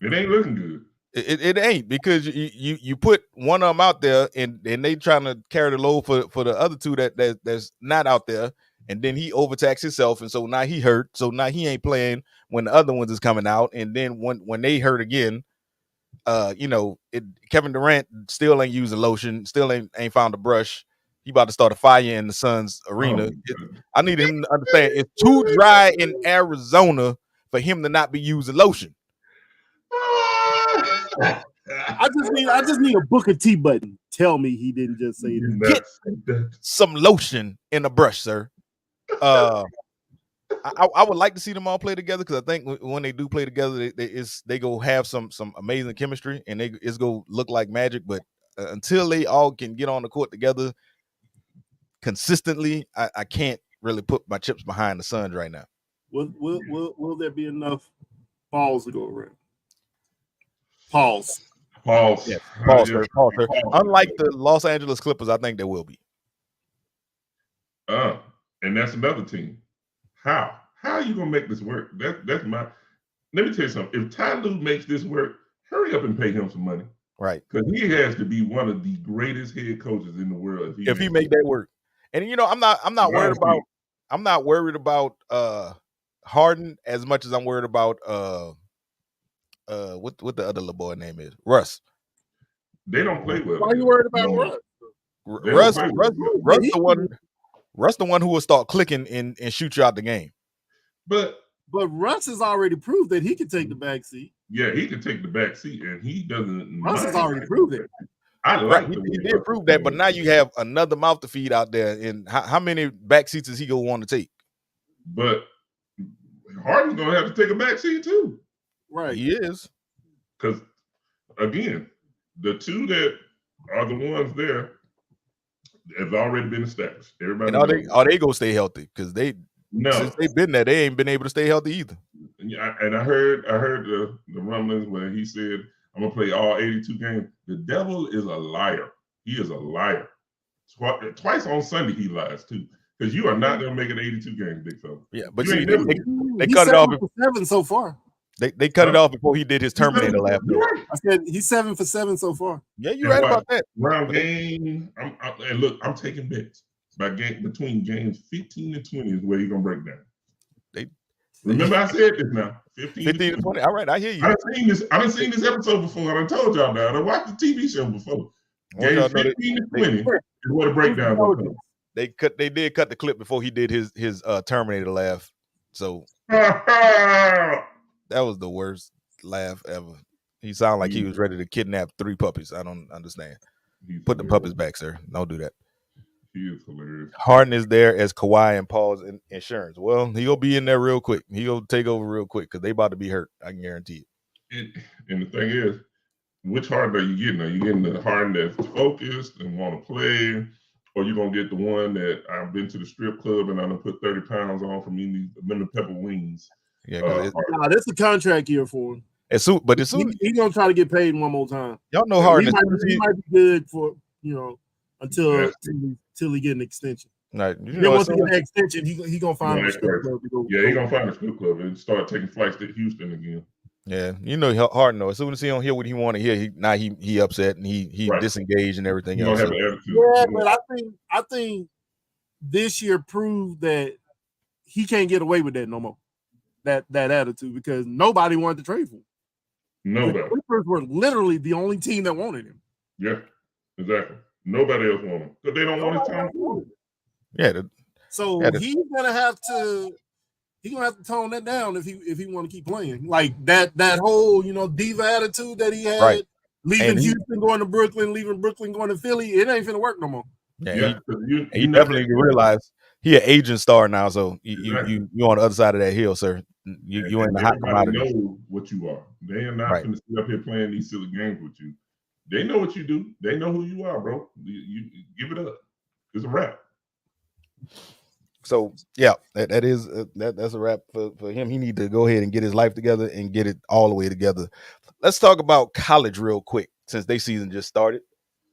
it ain't looking good. It ain't, because you put one of them out there and they trying to carry the load for the other two that's not out there, and then he overtaxed himself, and so now he hurt, so now he ain't playing when the other ones is coming out, and then when they hurt again, Kevin Durant still ain't using lotion, still ain't found a brush. He about to start a fire in the Suns arena. I need him to understand it's too dry in Arizona for him to not be using lotion. I just need a Booker T button. Tell me he didn't just say that. Get some lotion in a brush, sir. I would like to see them all play together, because I think when they do play together, they go have some amazing chemistry, and it's go look like magic. But until they all can get on the court together consistently, I can't really put my chips behind the Suns right now. Will there be enough balls to go around? Pause. Yeah, pause, sir. Unlike the Los Angeles Clippers, I think there will be. And that's another team. How are you gonna make this work? That's my. Let me tell you something. If Ty Lue makes this work, hurry up and pay him some money. Right. Because he has to be one of the greatest head coaches in the world if he make that work. And I'm not worried about Harden as much as I'm worried about what the other little boy name is, Russ. They don't play well. Why are you worried about Russ? Russ the one who will start clicking and shoot you out the game. But Russ has already proved that he can take the back seat. Yeah, he can take the back seat, and he doesn't. Russ has already proved it. He did prove that, but now you have another mouth to feed out there. And how many back seats is he gonna want to take? But Harden's gonna have to take a back seat too. Right, he is. Because again, the two that are the ones there have already been established. Everybody, and are they gonna stay healthy? Because since they've been there, they ain't been able to stay healthy either. And I heard the rumblings where he said, I'm gonna play all 82 games. The devil is a liar. He is a liar. Twice on Sunday he lies too. Because you are not gonna make it 82 games, big fella. Yeah, but see, they cut it off for 7 so far. They cut it off before he did his Terminator last year. I said he's 7 for 7 so far. Yeah, you're right about that. Round game, and look, I'm taking bets between games 15 and 20 is where you're gonna break down. Remember, I said this now. 15 to 20. All right, I hear you. I done seen this episode before. I done told y'all now. I watched the TV show before. Game 15 to 20 is where the breakdown will come. They did cut the clip before he did his Terminator laugh. So that was the worst laugh ever. He sounded like he was ready to kidnap 3 puppies. I don't understand. Put the puppies back, sir. Don't do that. He is hilarious. Harden is there as Kawhi and Paul's insurance. Well, he'll be in there real quick. He'll take over real quick because they about to be hurt. I can guarantee it. And the thing is, which Harden are you getting? Are you getting the Harden that's focused and want to play, or you gonna get the one that I've been to the strip club and I'm gonna put 30 pounds on from eating lemon pepper wings? Yeah, this is a contract year for him. He's gonna try to get paid one more time. Y'all know Harden. He might be good for until he get an extension. Right. Once he get an extension, he gonna find a strip club. He gonna find a strip club and start taking flights to Houston again. Yeah, Harden though. As soon as he don't hear what he want to hear, he upset and he disengaged and everything else. Yeah, but I think this year proved that he can't get away with that no more. That attitude, because nobody wanted to trade for him. Nobody. The Clippers were literally the only team that wanted him. Yeah, exactly. Nobody else wanted him because they don't want his time. Yeah. He's gonna have to tone that down if he want to keep playing. Like that whole diva attitude that he had, leaving Houston going to Brooklyn, leaving Brooklyn going to Philly. It ain't finna work no more. Yeah, you definitely realize he an aging star now, so you on the other side of that hill, sir. You ain't the hot commodity. They know what you are. They are not going to sit up here playing these silly games with you. They know what you do. They know who you are, bro. You give it up. It's a wrap. So yeah, that's a wrap for him. He need to go ahead and get his life together and get it all the way together. Let's talk about college real quick since their season just started.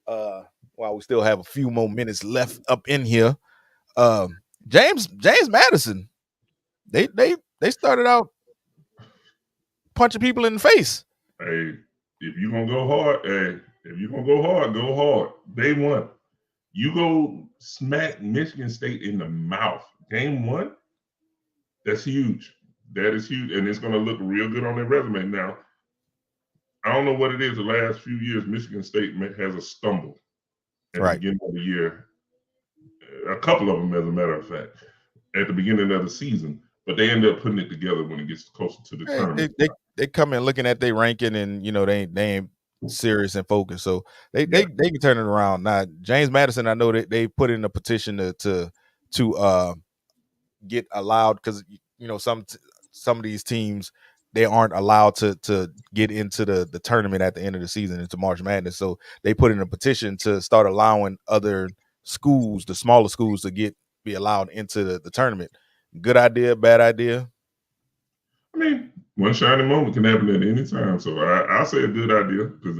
While we still have a few more minutes left up in here, James Madison, they They started out punching people in the face. Hey, if you're gonna go hard, go hard. Day one. You go smack Michigan State in the mouth. Game one, that's huge. That is huge. And it's gonna look real good on their resume. Now, I don't know what it is. The last few years, Michigan State has a stumble at the beginning of the year. A couple of them, as a matter of fact, at the beginning of the season. But they end up putting it together when it gets closer to the tournament. They come in looking at their ranking, and they ain't serious and focused, so they can turn it around. Now, James Madison, I know that they put in a petition to get allowed, because some of these teams, they aren't allowed to get into the tournament at the end of the season, into March Madness. So they put in a petition to start allowing other schools, the smaller schools, to be allowed into the tournament. Good idea, bad idea? I mean, one shining moment can happen at any time. So I'll say a good idea, because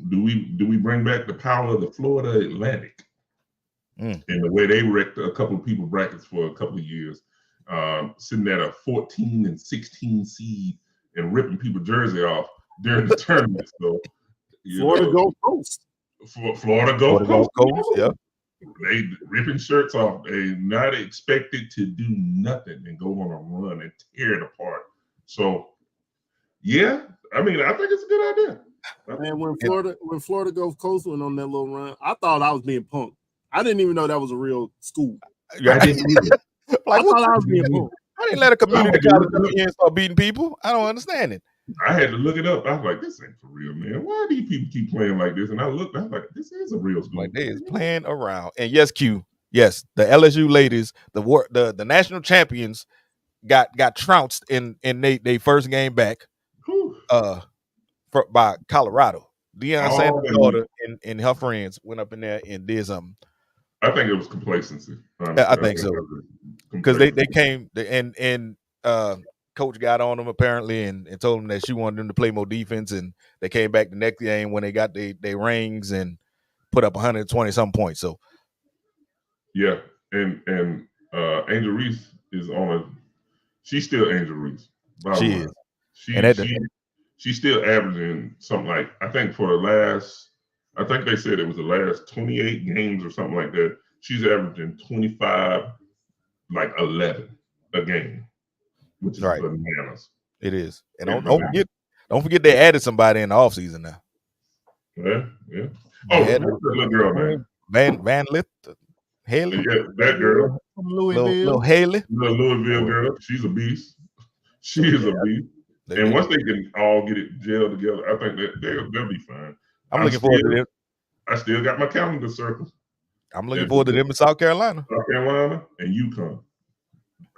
do we bring back the power of the Florida Atlantic and the way they wrecked a couple of people brackets for a couple of years, sitting at a 14 and 16 seed and ripping people jersey off during the tournament. So Florida Gulf Coast. Florida Gulf Coast. Yeah. They ripping shirts off. They not expected to do nothing and go on a run and tear it apart. So, yeah, I mean, I think it's a good idea. And when Florida Gulf Coast went on that little run, I thought I was being punked. I didn't even know that was a real school. I didn't either. I thought I was being punked. I didn't let a community college come in and start beating people. I don't understand it. I had to look it up. I was like, this ain't for real, man. Why do you people keep playing like this? And I looked, I was like, this is a real school. Like, they is playing around. And yes, Q, yes, the LSU ladies, the national champions, got trounced in they first game back by Colorado. Deion Sanders' daughter and her friends went up in there and did something. I think it was complacency. I think so, because they came and coach got on them apparently and told them that she wanted them to play more defense, and they came back the next game when they got their rings and put up 120 some points. So yeah, and Angel Reese is she's still Angel Reese. She is. She's still averaging something like, I think they said it was the last 28 games or something like that. She's averaging 25, like 11 a game, which is bananas. It is. And don't forget they added somebody in the offseason now. Yeah. Oh, what's that little girl, man? Van Lith, Haley. Yeah, that girl. From Louisville. Little Haley. Little Louisville girl. She's a beast. She is a beast. And once they can all get it gelled together, I think that they'll be fine. I'm looking forward to them. I still got my calendar circled. I'm looking forward to them in South Carolina. And UConn.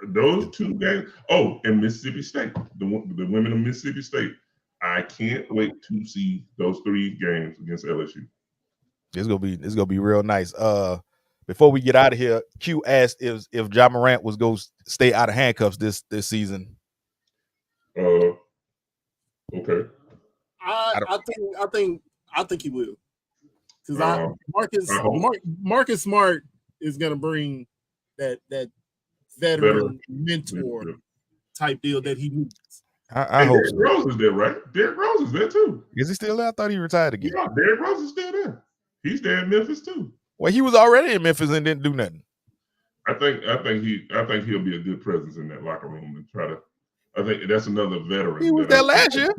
Those two games. Oh, and Mississippi State. The women of Mississippi State. I can't wait to see those 3 games against LSU. It's gonna be real nice. Before we get out of here, Q asked if Ja Morant was going to stay out of handcuffs this season. Okay. I think he will, because Marcus Smart is going to bring that veteran mentor type deal that he needs. I hope so. Derrick Rose is there, right? Derrick Rose is there too. Is he still there? I thought he retired again. Yeah, Derrick Rose is still there. He's there in Memphis too. Well, he was already in Memphis and didn't do nothing. I think he'll be a good presence in that locker room and try to. I think that's another veteran. He was there last year.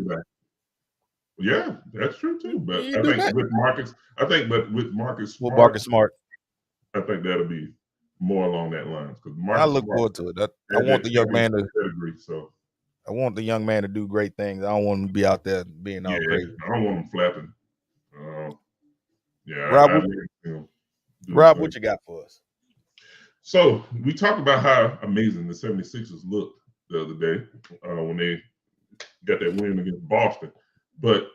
Yeah, that's true too. But I think with Marcus Smart, I think that'll be more along that lines. Because I look forward to it. I want the young man to. So I want the young man to do great things. I don't want him to be out there being all crazy. I don't want him flapping. Rob, what you got for us? So we talked about how amazing the 76ers looked the other day when they got that win against Boston. But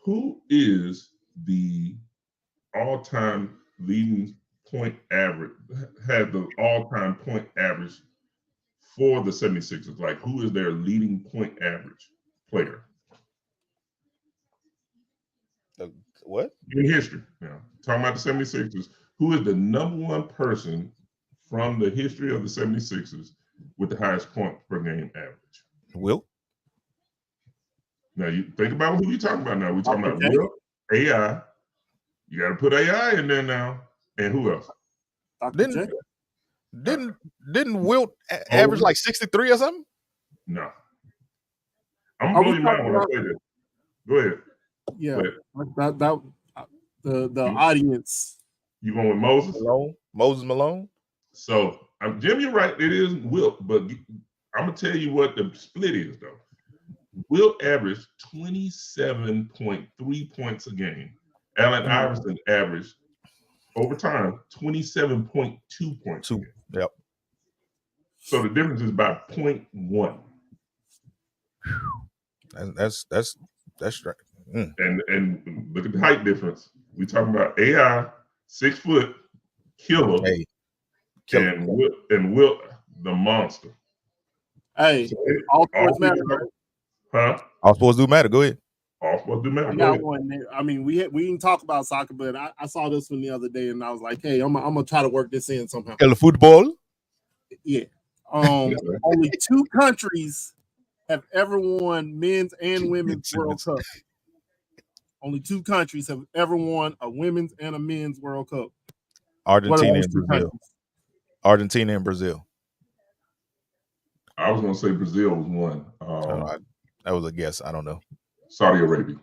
who is the all-time leading point average, has the all-time point average for the 76ers? Like, who is their leading point average player? What? In history. Now, talking about the 76ers, who is the number one person from the history of the 76ers with the highest point per game average? Wilt. Now you think about who you're talking about. Now we're talking about Okay. Wilt, AI. You got to put AI in there now, and who else? Dr. J. Didn't Wilt average like 63 or something? No. I'm gonna blow your mind when I say this. Go ahead. Yeah, the audience. You going with Moses? Moses Malone. So, Jim, you're right. It is Wilt, but I'm gonna tell you what the split is, though. Wilt averaged 27.3 points a game. Allen Iverson averaged over time 27.2 points a game. Yep. So the difference is about 0.1. That's right. And look at the height difference. We talking about AI, 6 foot, killer, Hey, and Wilt the monster. Hey, So all sports matter, right? Huh? All sports do matter. Go ahead. All sports do matter. I got one there. I mean, we didn't talk about soccer, but I saw this one the other day, and I was like, hey, I'm gonna try to work this in somehow. El football. Yeah. Only 2 countries have ever won men's and women's World Cup. Only 2 countries have ever won a women's and a men's World Cup. Argentina and Brazil. Argentina and Brazil. I was gonna say Brazil was one. That was a guess. I don't know. Saudi Arabia.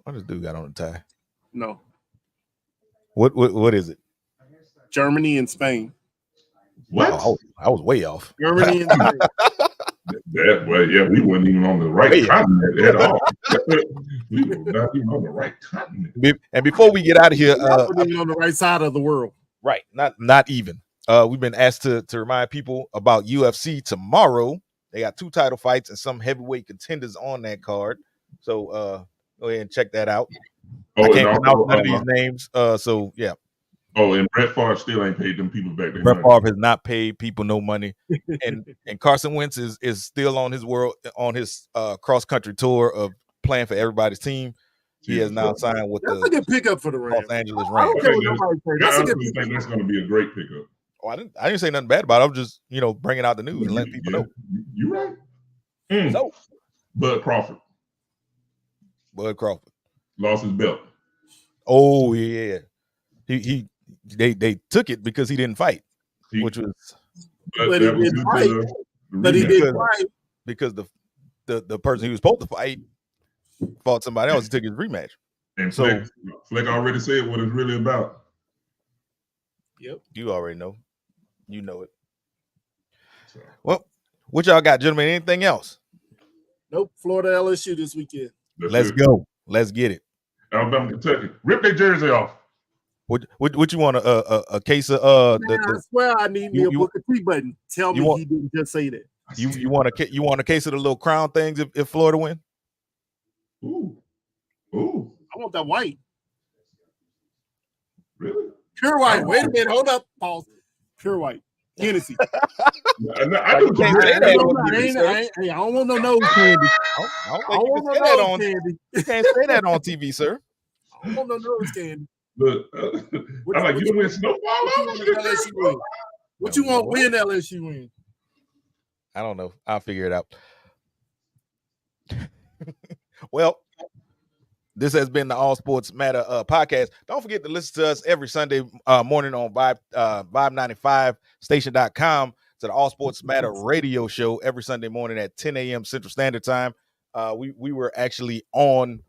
What does dude got on the tie? No. What is it? Germany and Spain. What? Oh, I was way off. Germany and Spain. We weren't even on the right continent at all. We were not even on the right continent. And before we get out of here, on the right side of the world. Right, not even. We've been asked to remind people about UFC tomorrow. They got 2 title fights and some heavyweight contenders on that card. So go ahead and check that out. I can't pronounce none of these names. So yeah. Oh, and Brett Favre still ain't paid them people back. Brett Favre has not paid people no money, and Carson Wentz is still on his cross country tour of playing for everybody's team. He has now signed with a good pickup for the Rams. Los Angeles I Rams. don't care what nobody says. I think that's going to be a great pickup. Oh, I didn't say nothing bad about it. I'm just bringing out the news and letting people know. You're right. So, Bud Crawford lost his belt. Oh yeah, they took it because he didn't fight, which was. But he didn't fight. But he didn't fight because the person he was supposed to fight fought somebody else. He took his rematch. And so Fleck already said what it's really about. Yep, you already know. You know it. So. Well, what y'all got, gentlemen? Anything else? Nope. Florida LSU this weekend. Let's go. Let's get it. Alabama, Kentucky. Rip their jersey off. What you want a case of I swear I need me a Booker T button. Tell me he didn't just say that. You want a case of the little crown things if Florida win? Ooh. I want that white. Really? Pure white. Wait a minute. Hold up. Pause. Pure white. Hennessy. I don't want no nose candy. I don't think you can say that on candy. You can't say that on TV, sir. I don't want no nose candy. Look, I'm like, you don't win snowball. What you want win LSU win? I don't know. I'll figure it out. Well, this has been the All Sports Matter podcast. Don't forget to listen to us every Sunday morning on Vibe95station.com to the All Sports Matter radio show every Sunday morning at 10 a.m. Central Standard Time. We were actually on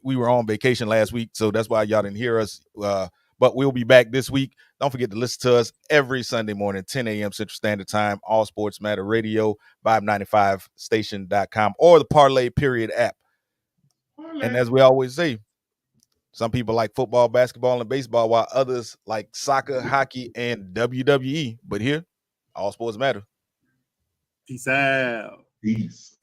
we were on vacation last week, so that's why y'all didn't hear us. But we'll be back this week. Don't forget to listen to us every Sunday morning, 10 a.m. Central Standard Time, All Sports Matter Radio, Vibe95station.com, or the Parlay Period app. And as we always say, some people like football, basketball, and baseball, while others like soccer, hockey, and WWE. But here, all sports matter. Peace out. Peace.